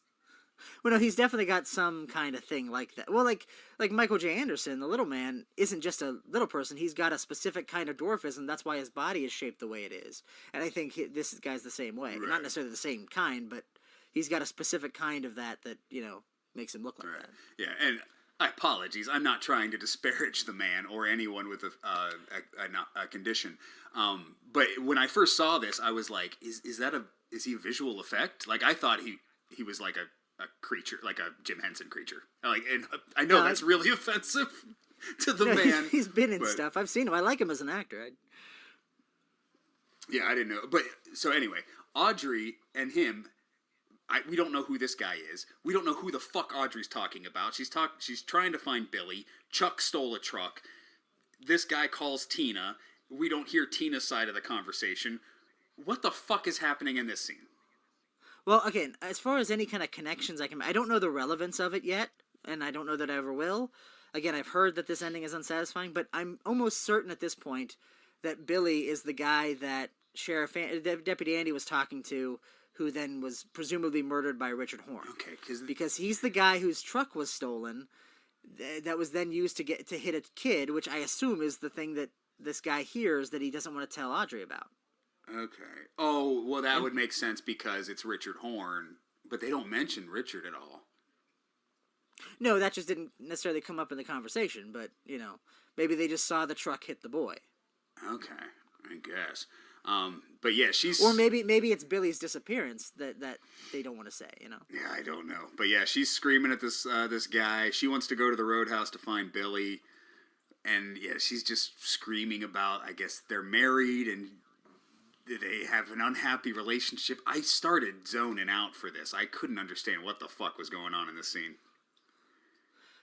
Well, no, he's definitely got some kind of thing like that. Well, like Michael J. Anderson, the little man, isn't just a little person. He's got a specific kind of dwarfism. That's why his body is shaped the way it is. And I think this guy's the same way. Right. Not necessarily the same kind, but he's got a specific kind of that, makes him look like Right. that. Yeah, and apologies. I'm not trying to disparage the man or anyone with a condition. But when I first saw this, I was like, is he a visual effect? Like, I thought he was like a creature, like a Jim Henson creature. Like, and I know that's really offensive to the man. He's been in stuff. I've seen him. I like him as an actor. Yeah, I didn't know. But so anyway, Audrey and him, we don't know who this guy is. We don't know who the fuck Audrey's talking about. She's trying to find Billy. Chuck stole a truck. This guy calls Tina. We don't hear Tina's side of the conversation. What the fuck is happening in this scene? Well, again, as far as any kind of connections I don't know the relevance of it yet, and I don't know that I ever will. Again, I've heard that this ending is unsatisfying, but I'm almost certain at this point that Billy is the guy that Deputy Andy was talking to, who then was presumably murdered by Richard Horne. Okay, because he's the guy whose truck was stolen, that was then used to hit a kid, which I assume is the thing that this guy hears that he doesn't want to tell Audrey about. Okay. Oh, well, that would make sense because it's Richard Horne, but they don't mention Richard at all. No, that just didn't necessarily come up in the conversation, but, maybe they just saw the truck hit the boy. Okay, I guess. But yeah, she's... Or maybe it's Billy's disappearance that they don't want to say, Yeah, I don't know. But yeah, she's screaming at this guy. She wants to go to the roadhouse to find Billy. And yeah, she's just screaming about, I guess, they're married and they have an unhappy relationship. I started zoning out for this. I couldn't understand what the fuck was going on in this scene.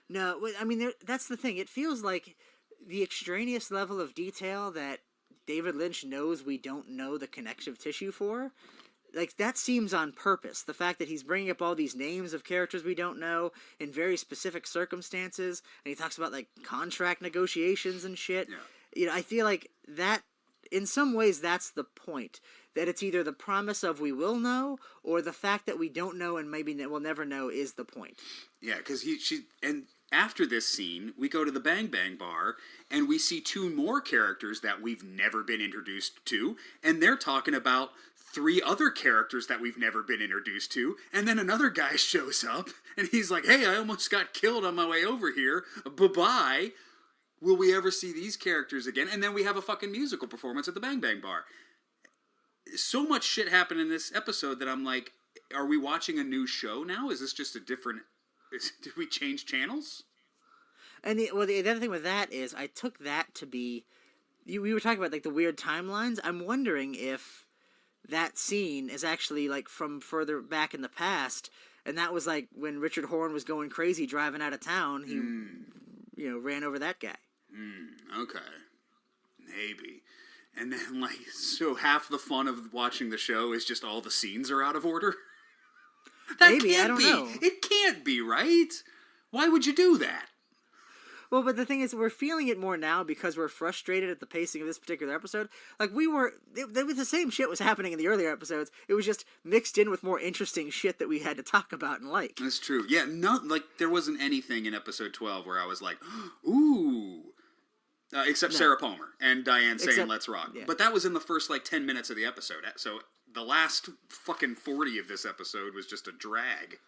No, I mean, that's the thing. It feels like the extraneous level of detail that David Lynch knows we don't know the connective tissue for, like, that seems on purpose. The fact that he's bringing up all these names of characters we don't know in very specific circumstances, and he talks about, like, contract negotiations and shit. Yeah. I feel like that, in some ways, that's the point. That it's either the promise of we will know, or the fact that we don't know and maybe we'll never know is the point. Yeah, because and after this scene, we go to the Bang Bang Bar, and we see two more characters that we've never been introduced to, and they're talking about three other characters that we've never been introduced to, and then another guy shows up, and he's like, hey, I almost got killed on my way over here, bye-bye. Will we ever see these characters again? And then we have a fucking musical performance at the Bang Bang Bar. So much shit happened in this episode that I'm like, are we watching a new show now? Is this just a different... Did we change channels? And the other thing with that is, I took that to be... We were talking about, like, the weird timelines. I'm wondering if that scene is actually, like, from further back in the past, and that was, like, when Richard Horne was going crazy driving out of town, he, ran over that guy. Okay. Maybe. And then, like, so half the fun of watching the show is just all the scenes are out of order? Maybe, I don't know. It can't be, right? Why would you do that? Well, but the thing is, we're feeling it more now because we're frustrated at the pacing of this particular episode. Like, the same shit was happening in the earlier episodes. It was just mixed in with more interesting shit that we had to talk about and like. That's true. Yeah, there wasn't anything in episode 12 where I was like, ooh. Except Sarah Palmer and Diane saying, let's rock. Yeah. But that was in the first, 10 minutes of the episode. So the last fucking 40 of this episode was just a drag.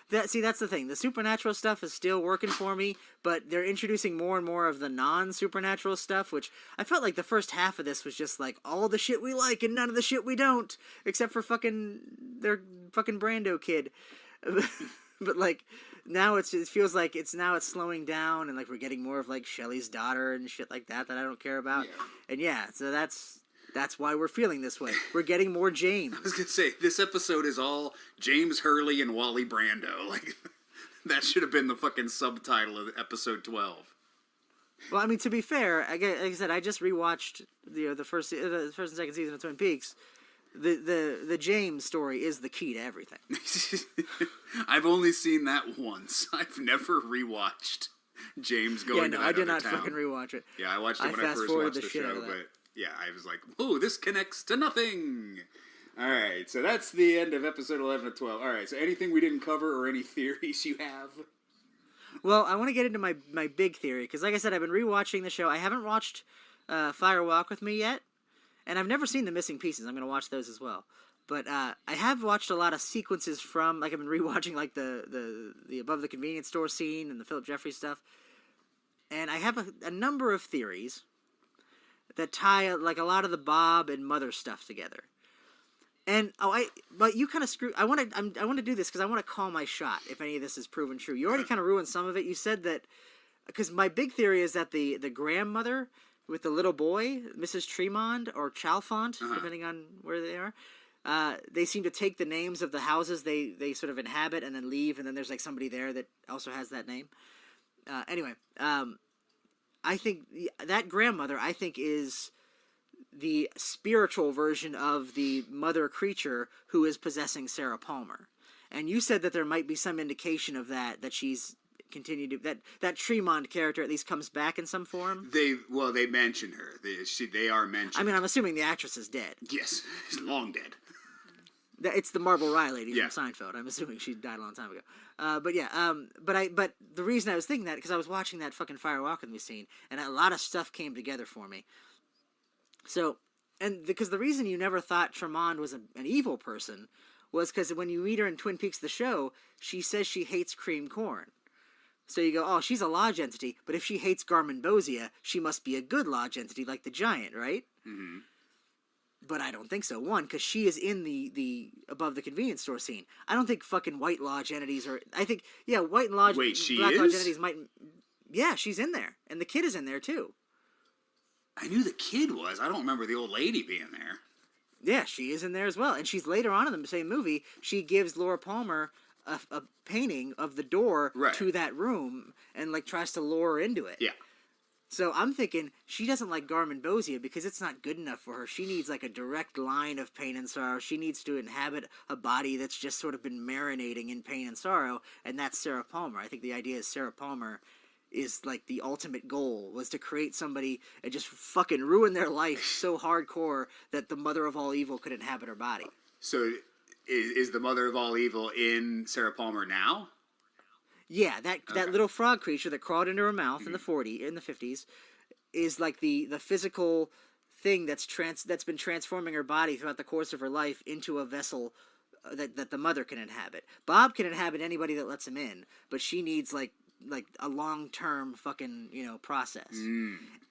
that's the thing. The supernatural stuff is still working for me, but they're introducing more and more of the non-supernatural stuff, which I felt like the first half of this was just like all the shit we like and none of the shit we don't, except for their fucking Brando kid. But like now it feels like it's slowing down, and like we're getting more of like Shelley's daughter and shit like that I don't care about. And so that's why we're feeling this way. We're getting more James. I was gonna say, this episode is all James Hurley and Wally Brando. Like, that should have been the fucking subtitle of episode 12. Well, I mean, to be fair, like I said, I just rewatched the first and second season of Twin Peaks. The James story is the key to everything. I've only seen that once. I've never rewatched James going to that I did other not town. fucking rewatch it. Yeah, I watched it when I first watched the show, but yeah, I was like, "Whoa, this connects to nothing." All right, so that's the end of episode 11 of 12. All right, so anything we didn't cover or any theories you have? Well, I want to get into my big theory, because like I said, I've been rewatching the show. I haven't watched Fire Walk with Me yet, and I've never seen The Missing Pieces. I'm going to watch those as well. But I have watched a lot of sequences from, like I've been rewatching like the Above the Convenience Store scene and the Philip Jeffries stuff. And I have a number of theories that tie like a lot of the Bob and Mother stuff together. And but you kind of screw. I want to do this because I want to call my shot if any of this is proven true. You already kind of ruined some of it. You said that because my big theory is that the grandmother with the little boy, Mrs. Tremond or Chalfont, depending on where they are, they seem to take the names of the houses they sort of inhabit and then leave, and then there's like somebody there that also has that name. Anyway, I think that grandmother, is the spiritual version of the mother creature who is possessing Sarah Palmer. And you said that there might be some indication of that she's continued to, that Tremond character at least comes back in some form. They mention her. They are mentioned. I mean, I'm assuming the actress is dead. Yes, she's long dead. It's the Marble Rye lady from Seinfeld. I'm assuming she died a long time ago. But the reason I was thinking that because I was watching that fucking Fire Walk with Me scene, and a lot of stuff came together for me. So, and because the reason you never thought Tremond was an evil person was because when you meet her in Twin Peaks the show, she says she hates cream corn. So you go, oh, she's a lodge entity, but if she hates Garmonbozia, she must be a good lodge entity like the Giant, right? Mm-hmm. But I don't think so. One, because she is in the Above the Convenience Store scene. I don't think fucking White Lodge entities are... I think, White Lodge... Wait, she Black is? Lodge entities might... Yeah, she's in there. And the kid is in there, too. I knew the kid was. I don't remember the old lady being there. Yeah, she is in there as well. And she's later on in the same movie, she gives Laura Palmer a painting of the door to that room and, like, tries to lure her into it. Yeah. So I'm thinking she doesn't like Garmonbozia because it's not good enough for her. She needs like a direct line of pain and sorrow. She needs to inhabit a body that's just sort of been marinating in pain and sorrow, and that's Sarah Palmer. I think the idea is Sarah Palmer is like the ultimate goal, was to create somebody and just fucking ruin their life so hardcore that the mother of all evil could inhabit her body. So is the mother of all evil in Sarah Palmer now? Yeah, that little frog creature that crawled into her mouth in the 50s is like the physical thing that's been transforming her body throughout the course of her life into a vessel that the mother can inhabit. Bob can inhabit anybody that lets him in, but she needs like a long-term fucking, process.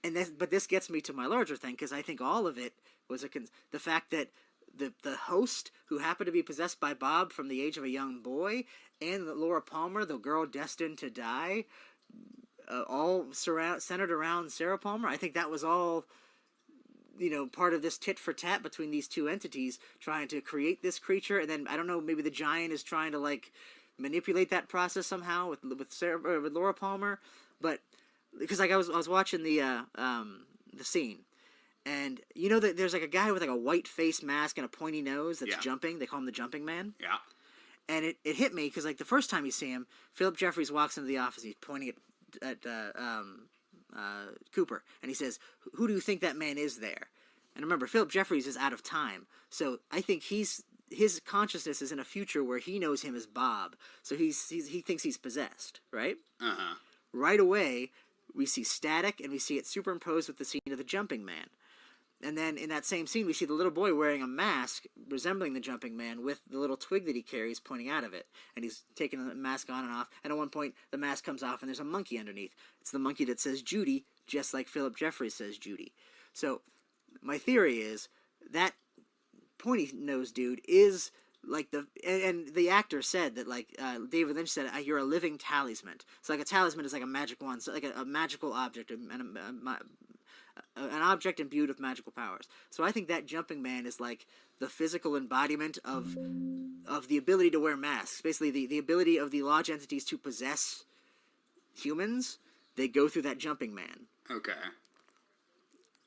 And but this gets me to my larger thing, because I think all of it was the fact that the host, who happened to be possessed by Bob from the age of a young boy, and Laura Palmer, the girl destined to die, all centered around Sarah Palmer. I think that was all, part of this tit for tat between these two entities trying to create this creature. And then, I don't know, maybe the Giant is trying to, like, manipulate that process somehow with Laura Palmer. But, because, like, I was watching the scene. And you know that there's like a guy with like a white face mask and a pointy nose that's jumping. They call him the Jumping Man. Yeah. And it hit me because like the first time you see him, Philip Jeffries walks into the office. He's pointing at Cooper, and he says, "Who do you think that man is there?" And remember, Philip Jeffries is out of time, so I think his consciousness is in a future where he knows him as Bob. So he thinks he's possessed, right? Uh-huh. Right away, we see static, and we see it superimposed with the scene of the Jumping Man. And then in that same scene, we see the little boy wearing a mask resembling the jumping man with the little twig that he carries pointing out of it. And he's taking the mask on and off. And at one point, the mask comes off and there's a monkey underneath. It's the monkey that says Judy, just like Philip Jeffries says Judy. So my theory is that pointy-nosed dude is like and the actor said that, like, David Lynch said, you're a living talisman. So like a talisman is like a magic wand, so like a magical object, and an object imbued with magical powers. So I think that jumping man is like the physical embodiment of the ability to wear masks. Basically, the ability of the lodge entities to possess humans. They go through that jumping man. Okay.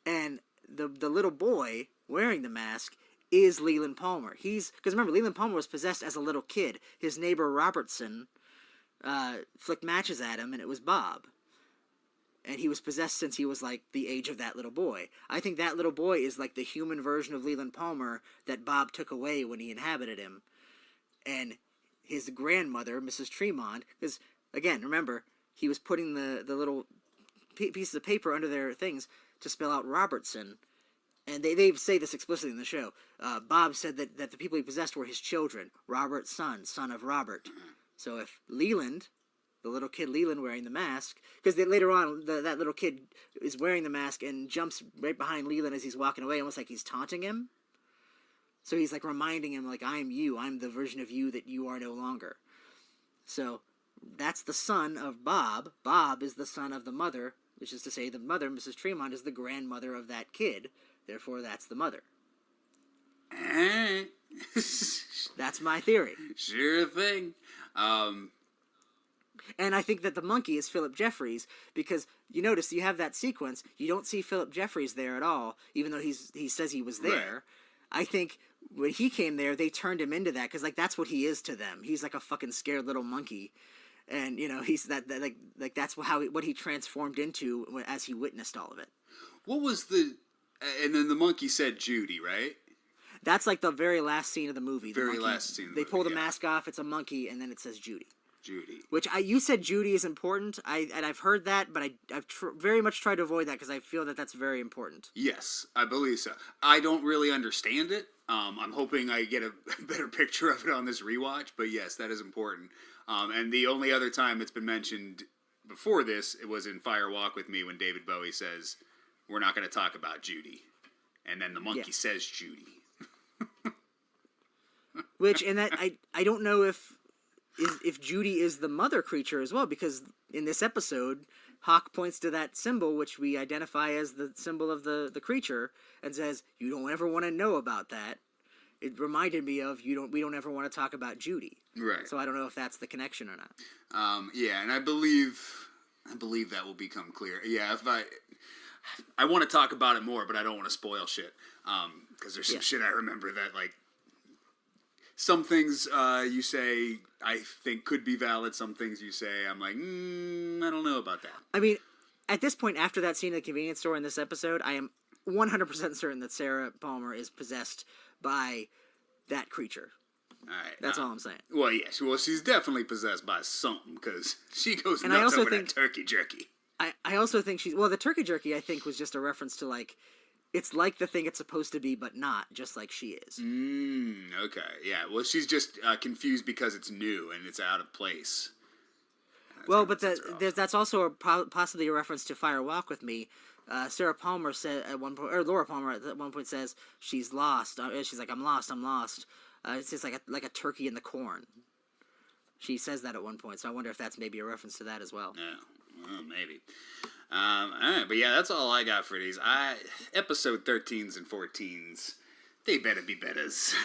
And the little boy wearing the mask is Leland Palmer. Because remember, Leland Palmer was possessed as a little kid. His neighbor Robertson flicked matches at him, and it was Bob. And he was possessed since he was, like, the age of that little boy. I think that little boy is, like, the human version of Leland Palmer that Bob took away when he inhabited him. And his grandmother, Mrs. Tremont, because, again, remember, he was putting the little pieces of paper under their things to spell out Robertson. And they say this explicitly in the show. Bob said that the people he possessed were his children. Robert's son of Robert. So if Leland, the little kid Leland wearing the mask, because later on that little kid is wearing the mask and jumps right behind Leland as he's walking away, almost like he's taunting him. So he's like reminding him, like, I am you. I'm the version of you that you are no longer. So that's the son of Bob. Bob is the son of the mother, which is to say the mother, Mrs. Tremont, is the grandmother of that kid. Therefore, that's the mother. That's my theory. Sure thing. And I think that the monkey is Philip Jeffries, because you notice you have that sequence, you don't see Philip Jeffries there at all, even though he says he was there. Right. I think when he came there, they turned him into that, because, like, that's what he is to them. He's like a fucking scared little monkey. And, you know, he's that like that's what he transformed into as he witnessed all of it. What was and then the monkey said Judy, right? That's like the very last scene of the movie. Last scene of the They pull movie, the mask off, it's a monkey, and then it says Judy. Judy. Which you said Judy is important, and I've heard that, but I've very much tried to avoid that because I feel that that's very important. Yes, I believe so. I don't really understand it. I'm hoping I get a better picture of it on this rewatch, but yes, that is important. And the only other time it's been mentioned before this, it was in Fire Walk with Me when David Bowie says, we're not going to talk about Judy. And then the monkey says Judy. Which, and that, I don't know if Judy is the mother creature as well, because in this episode, Hawk points to that symbol, which we identify as the symbol of the creature, and says, you don't ever want to know about that. It reminded me of, we don't ever want to talk about Judy. Right. So I don't know if that's the connection or not. Yeah, and I believe that will become clear. Yeah, if I want to talk about it more, but I don't want to spoil shit. Because there's some shit I remember that, like, some things you say I think could be valid. Some things you say I'm like, I don't know about that. I mean, at this point, after that scene at the convenience store in this episode, I am 100% certain that Sarah Palmer is possessed by that creature. All right, that's all I'm saying. Well, yes. Well, she's definitely possessed by something because she goes nuts over that turkey jerky. I also think the turkey jerky, I think, was just a reference to, like, it's like the thing it's supposed to be, but not, just like she is. Okay, yeah. Well, she's just confused because it's new and it's out of place. That's also possibly a reference to Fire Walk with Me. Sarah Palmer said at one point, or Laura Palmer at one point says she's lost. She's like, I'm lost. It's just like a turkey in the corn. She says that at one point, so I wonder if that's maybe a reference to that as well. Yeah, well, maybe. All right, but yeah, that's all I got for these. Episode 13s and 14s, they better be betters.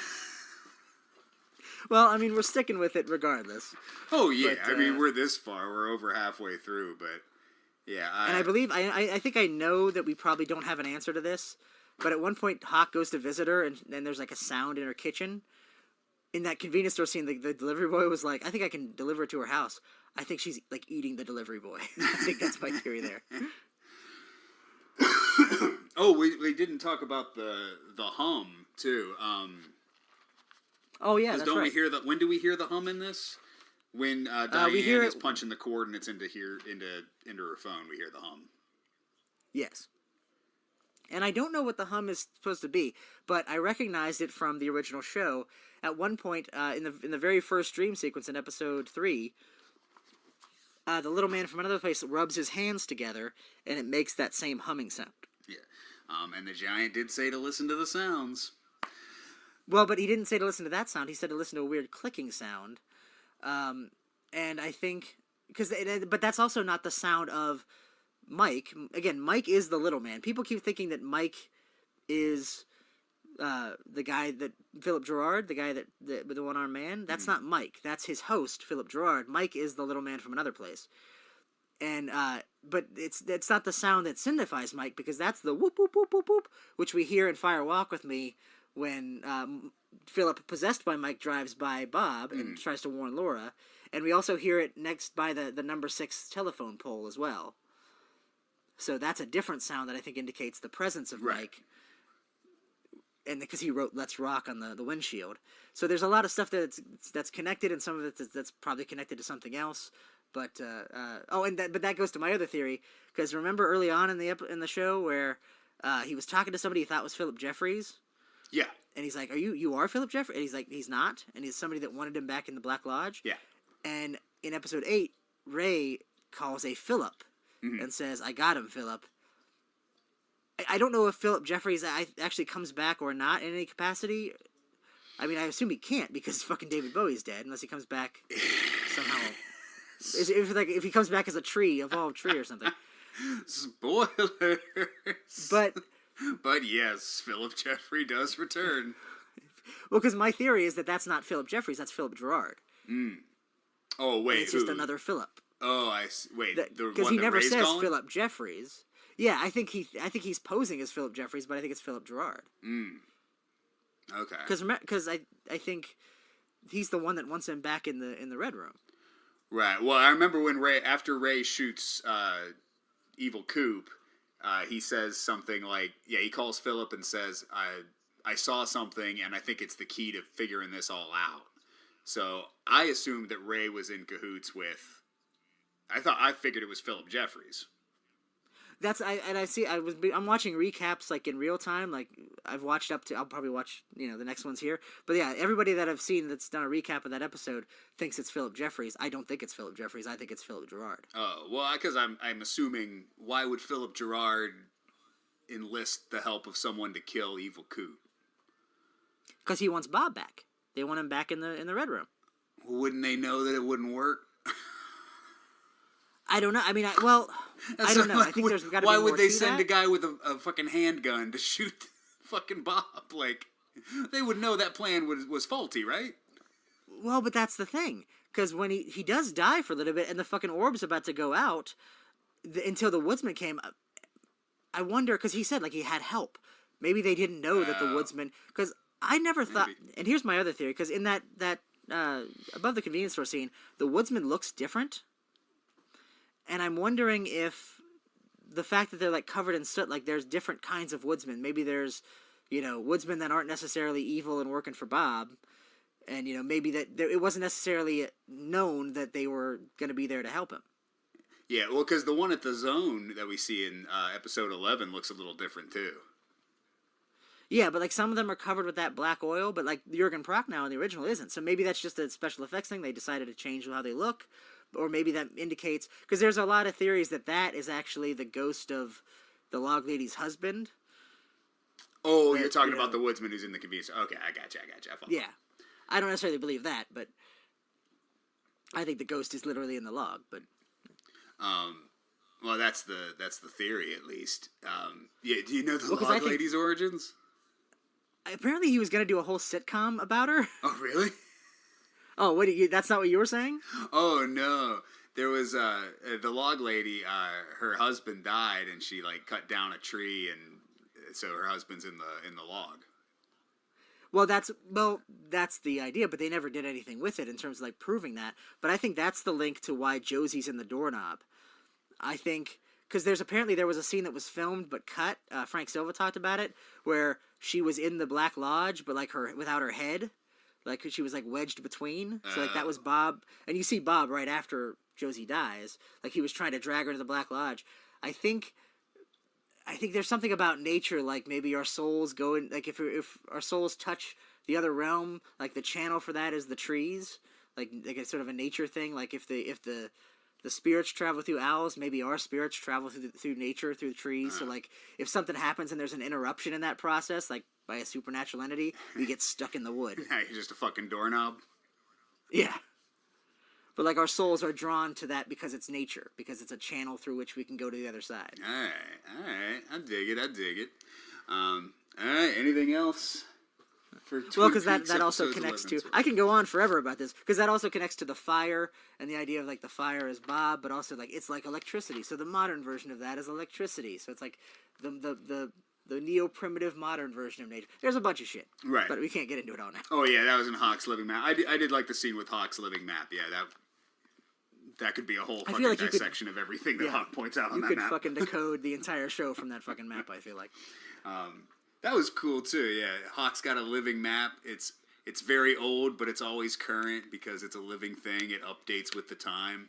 Well, I mean, we're sticking with it regardless. Oh yeah, but, I mean, we're this far. We're over halfway through, but yeah. And I believe I think I know that we probably don't have an answer to this, but at one point Hawk goes to visit her, and then there's like a sound in her kitchen. In that convenience store scene, the delivery boy was like, I think I can deliver it to her house. I think she's, like, eating the delivery boy. I think that's my theory there. Oh, we didn't talk about the hum, too. Oh, yeah, that's right. When do we hear the hum in this? When Diane is punching the cord and it's into her phone, we hear the hum. Yes. And I don't know what the hum is supposed to be, but I recognized it from the original show. At one point, in the very first dream sequence in episode 3, the little man from another place rubs his hands together, and it makes that same humming sound. Yeah. And the giant did say to listen to the sounds. Well, but he didn't say to listen to that sound. He said to listen to a weird clicking sound. And I think... but that's also not the sound of Mike. Again, Mike is the little man. People keep thinking that Mike is the guy that... Philip Gerard, the guy with the one-armed man. That's not Mike. That's his host, Philip Gerard. Mike is the little man from another place. And but it's not the sound that signifies Mike, because that's the whoop whoop whoop whoop whoop, which we hear in Fire Walk with Me when Philip, possessed by Mike, drives by Bob and tries to warn Laura, and we also hear it next by the number 6 telephone pole as well. So that's a different sound that I think indicates the presence of Mike, and because he wrote "Let's Rock" on the windshield. So there's a lot of stuff that's connected, and some of it that's probably connected to something else. But but that goes to my other theory, because remember early on in the show where he was talking to somebody he thought was Philip Jeffries. Yeah. And he's like, you are Philip Jeffries? And he's like, he's not. And he's somebody that wanted him back in the Black Lodge. Yeah. And in episode 8, Ray calls a Philip and says, I got him, Philip. I don't know if Philip Jeffries actually comes back or not in any capacity. I mean, I assume he can't, because fucking David Bowie's dead, unless he comes back somehow. If he comes back as a tree, evolved tree or something. Spoilers. But yes, Philip Jeffrey does return. Well, because my theory is that that's not Philip Jeffries, that's Philip Gerard. Oh, wait, and it's just another Philip. Oh, I see. Wait, because he never says Philip Jeffries. Yeah, I think he's posing as Philip Jeffries, but I think it's Philip Gerard. Okay. Because I think he's the one that wants him back in the Red Room. Right. Well, I remember when after Ray shoots Evil Coop, he says something like, he calls Philip and says, I saw something, and I think it's the key to figuring this all out. So I assumed that Ray was in cahoots with... I figured it was Philip Jeffries. I'm watching recaps like in real time. Like I've watched up to, I'll probably watch the next ones here. But yeah, everybody that I've seen that's done a recap of that episode thinks it's Philip Jeffries. I don't think it's Philip Jeffries. I think it's Philip Gerard. Oh well, because I'm assuming, why would Philip Gerard enlist the help of someone to kill Evil Coot? Because he wants Bob back. They want him back in the Red Room. Wouldn't they know that it wouldn't work? I don't know. I mean, I don't know. I think there's got to be more to that. Why would they send a guy with a fucking handgun to shoot fucking Bob? Like, they would know that plan was faulty, right? Well, but that's the thing. Because when he does die for a little bit, and the fucking orb's about to go out, until the woodsman came, I wonder, because he said, like, he had help. Maybe they didn't know that the woodsman... Because I never thought... And here's my other theory, because in that above the convenience store scene, the woodsman looks different. And I'm wondering if the fact that they're like covered in soot, like there's different kinds of woodsmen. Maybe there's, woodsmen that aren't necessarily evil and working for Bob. And, maybe that it wasn't necessarily known that they were going to be there to help him. Yeah, well, because the one at the Zone that we see in episode 11 looks a little different too. Yeah, but like some of them are covered with that black oil, but like Jurgen Prochnow in the original isn't. So maybe that's just a special effects thing. They decided to change how they look. Or maybe that indicates... Because there's a lot of theories that is actually the ghost of the log lady's husband. Oh, you're talking about the woodsman who's in the convenience. Okay, I got you. Yeah. I don't necessarily believe that, but... I think the ghost is literally in the log, but... Well, that's the theory, at least. Yeah, do you know the log lady's lady's origins? Apparently he was going to do a whole sitcom about her. Oh, really? Oh, that's not what you were saying? Oh, no. There was, the log lady, her husband died, and she, like, cut down a tree, and so her husband's in the log. Well, that's the idea, but they never did anything with it in terms of, like, proving that. But I think that's the link to why Josie's in the doorknob. I think, because there was a scene that was filmed but cut, Frank Silva talked about it, where she was in the Black Lodge, but, like, without her head. Like, she was, like, wedged between. So, like, that was Bob. And you see Bob right after Josie dies. Like, he was trying to drag her to the Black Lodge. I think I think there's something about nature, like maybe our souls go in, like if our souls touch the other realm, like the channel for that is the trees, like it's sort of a nature thing. Like if the spirits travel through owls, maybe our spirits travel through nature, through the trees. So like if something happens and there's an interruption in that process, like by a supernatural entity, we get stuck in the wood. You're just a fucking doorknob. Yeah. But like our souls are drawn to that because it's nature, because it's a channel through which we can go to the other side. All right. I dig it. All right, anything else? Well, because that also connects to... I can go on forever about this, because that also connects to the fire, and the idea of, like, the fire is Bob, but also, like, it's like electricity. So the modern version of that is electricity. So it's like the neo-primitive modern version of nature. There's a bunch of shit. Right. But we can't get into it all now. Oh, yeah, that was in Hawk's Living Map. I did like the scene with Hawk's Living Map. Yeah, that could be a whole fucking like dissection of everything that Hawk points out on that map. You could fucking decode the entire show from that fucking map, I feel like. That was cool, too, yeah. Hawk's got a living map. It's very old, but it's always current because it's a living thing. It updates with the time.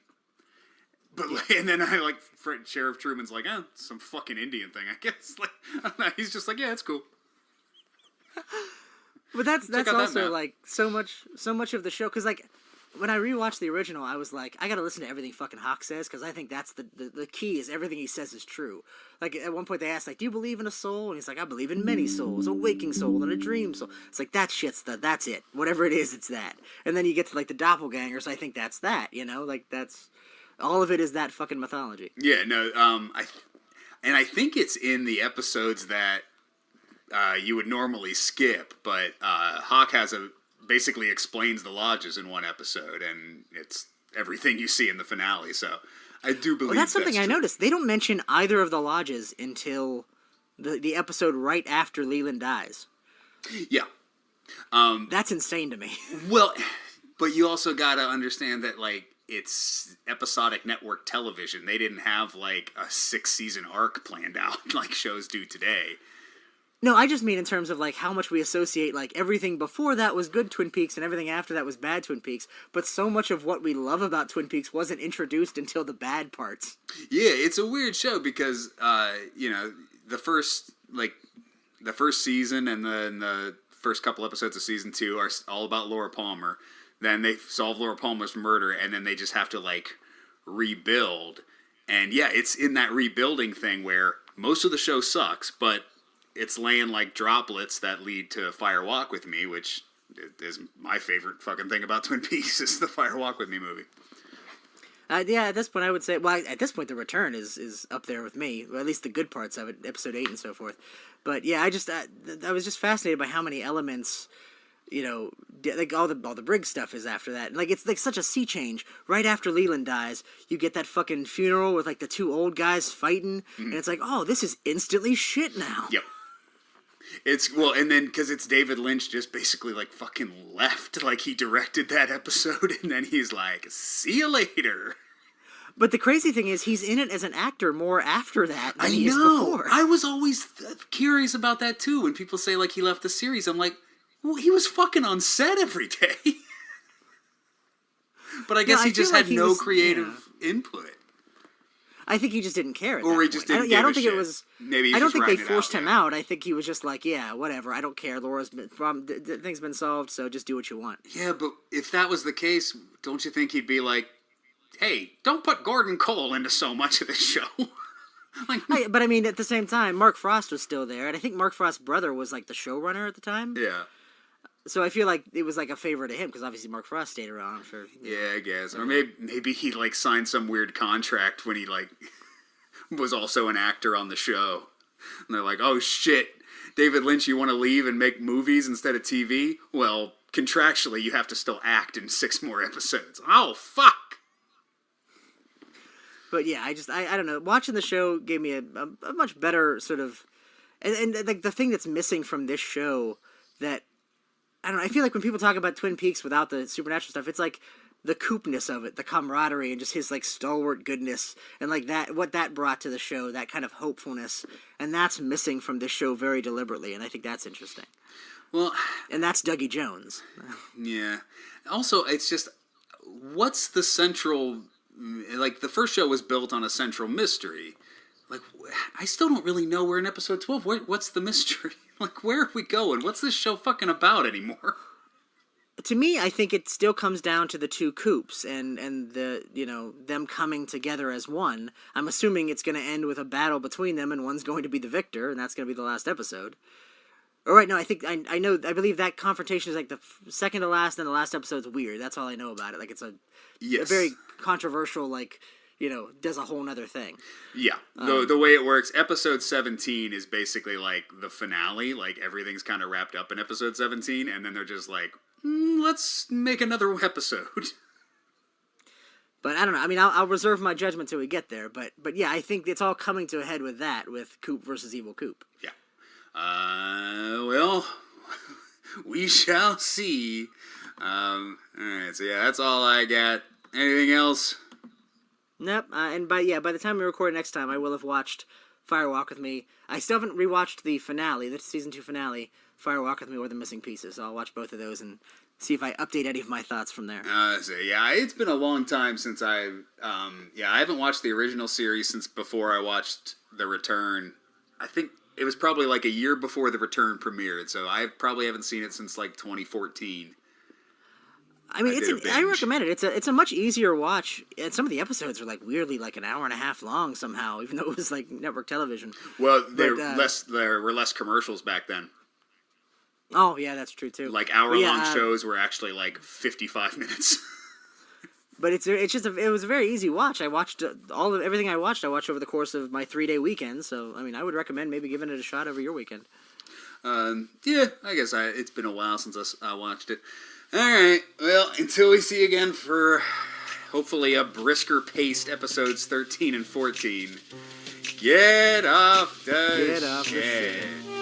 But and then Sheriff Truman's like, some fucking Indian thing, I guess. Like, he's just like, yeah, it's cool. But that's also like so much of the show, because like when I rewatched the original, I was like, I gotta listen to everything fucking Hawk says, because I think that's the key, is everything he says is true. Like at one point they asked, like, do you believe in a soul? And he's like, I believe in many souls, a waking soul and a dream soul. It's like, that shit's that's it. Whatever it is, it's that. And then you get to like the doppelgangers, I think that's that, you know? Like that's all of it is that fucking mythology. Yeah, no, I think it's in the episodes that you would normally skip, but Hawk basically explains the lodges in one episode, and it's everything you see in the finale. So I do believe that's something I true. noticed. They don't mention either of the lodges until the episode right after Leland dies. Yeah, that's insane to me. Well, but you also got to understand that like it's episodic network television. They didn't have like a 6-season arc planned out like shows do today. No, I just mean in terms of, like, how much we associate, like, everything before that was good Twin Peaks and everything after that was bad Twin Peaks, but so much of what we love about Twin Peaks wasn't introduced until the bad parts. Yeah, it's a weird show because, the first season and then the first couple episodes of season 2 are all about Laura Palmer. Then they solve Laura Palmer's murder, and then they just have to, like, rebuild. And, yeah, it's in that rebuilding thing where most of the show sucks, but it's laying like droplets that lead to Fire Walk With Me, which is my favorite fucking thing about Twin Peaks, is the Fire Walk With Me movie. Yeah, at this point I would say, well, at this point the return is up there with me, or at least the good parts of it, episode 8 and so forth. But yeah, I was just fascinated by how many elements, like all the Briggs stuff is after that. And like it's like such a sea change. Right after Leland dies, you get that fucking funeral with like the two old guys fighting, and it's like, oh, this is instantly shit now. Yep. And then because it's David Lynch just basically like fucking left, like he directed that episode, and then he's like, see you later. But the crazy thing is, he's in it as an actor more after that than he is before. I was always curious about that too. When people say like he left the series, I'm like, well, he was fucking on set every day. But I guess he just had no creative input. I think he just didn't care. Or he just didn't. I don't think it was. Maybe I don't think they forced him out. I think he was just like, yeah, whatever. I don't care. Laura's thing's been solved, so just do what you want. Yeah, but if that was the case, don't you think he'd be like, hey, don't put Gordon Cole into so much of this show? But I mean, at the same time, Mark Frost was still there, and I think Mark Frost's brother was like the showrunner at the time. Yeah. So I feel like it was like a favor to him, because obviously Mark Frost stayed around for... Yeah, I guess. Or maybe he like signed some weird contract when he like was also an actor on the show. And they're like, oh shit, David Lynch, you want to leave and make movies instead of TV? Well, contractually you have to still act in 6 more episodes. Oh, fuck! But yeah, I don't know. Watching the show gave me a much better sort of... And like the thing that's missing from this show that... I don't know, I feel like when people talk about Twin Peaks without the supernatural stuff, it's like the coopness of it, the camaraderie, and just his like stalwart goodness, and like that, what that brought to the show, that kind of hopefulness, and that's missing from this show very deliberately, and I think that's interesting. Well... And that's Dougie Jones. Yeah. Also, it's just, what's the central... Like, the first show was built on a central mystery. like, I still don't really know we're in episode 12. What's the mystery? Like, where are we going? What's this show fucking about anymore? To me, I think it still comes down to the two Coops and the, you know, them coming together as one. I'm assuming it's going to end with a battle between them, and one's going to be the victor, and that's going to be the last episode. Or right, no, I think I believe that confrontation is like the second to last, and the last episode's weird. That's all I know about it. Like, it's a very controversial, like, you know, does a whole nother thing. Yeah, the way it works, episode 17 is basically like the finale. Like, everything's kind of wrapped up in episode 17, and then they're just like, let's make another episode. But I don't know. I mean, I'll reserve my judgment till we get there. But yeah, I think it's all coming to a head with that, with Coop versus Evil Coop. Yeah. Well, we shall see. All right. So yeah, that's all I got. Anything else? Nope. And by the time we record next time, I will have watched Fire Walk with Me. I still haven't rewatched the finale, the season 2 finale, Fire Walk with Me or The Missing Pieces. So I'll watch both of those and see if I update any of my thoughts from there. So yeah, it's been a long time since I haven't watched the original series since before I watched The Return. I think it was probably like a year before The Return premiered, so I probably haven't seen it since like 2014. I mean, I recommend it. It's a much easier watch, and some of the episodes are like weirdly like an hour and a half long somehow, even though it was like network television. Well, there were less commercials back then. Oh yeah, that's true too. Like hour-long shows were actually like 55 minutes. But it was a very easy watch. I watched everything I watched over the course of my 3-day weekend. So I mean, I would recommend maybe giving it a shot over your weekend. Yeah, I guess it's been a while since I watched it. All right, well, until we see you again for hopefully a brisker paced episodes 13 and 14. Get off the shed.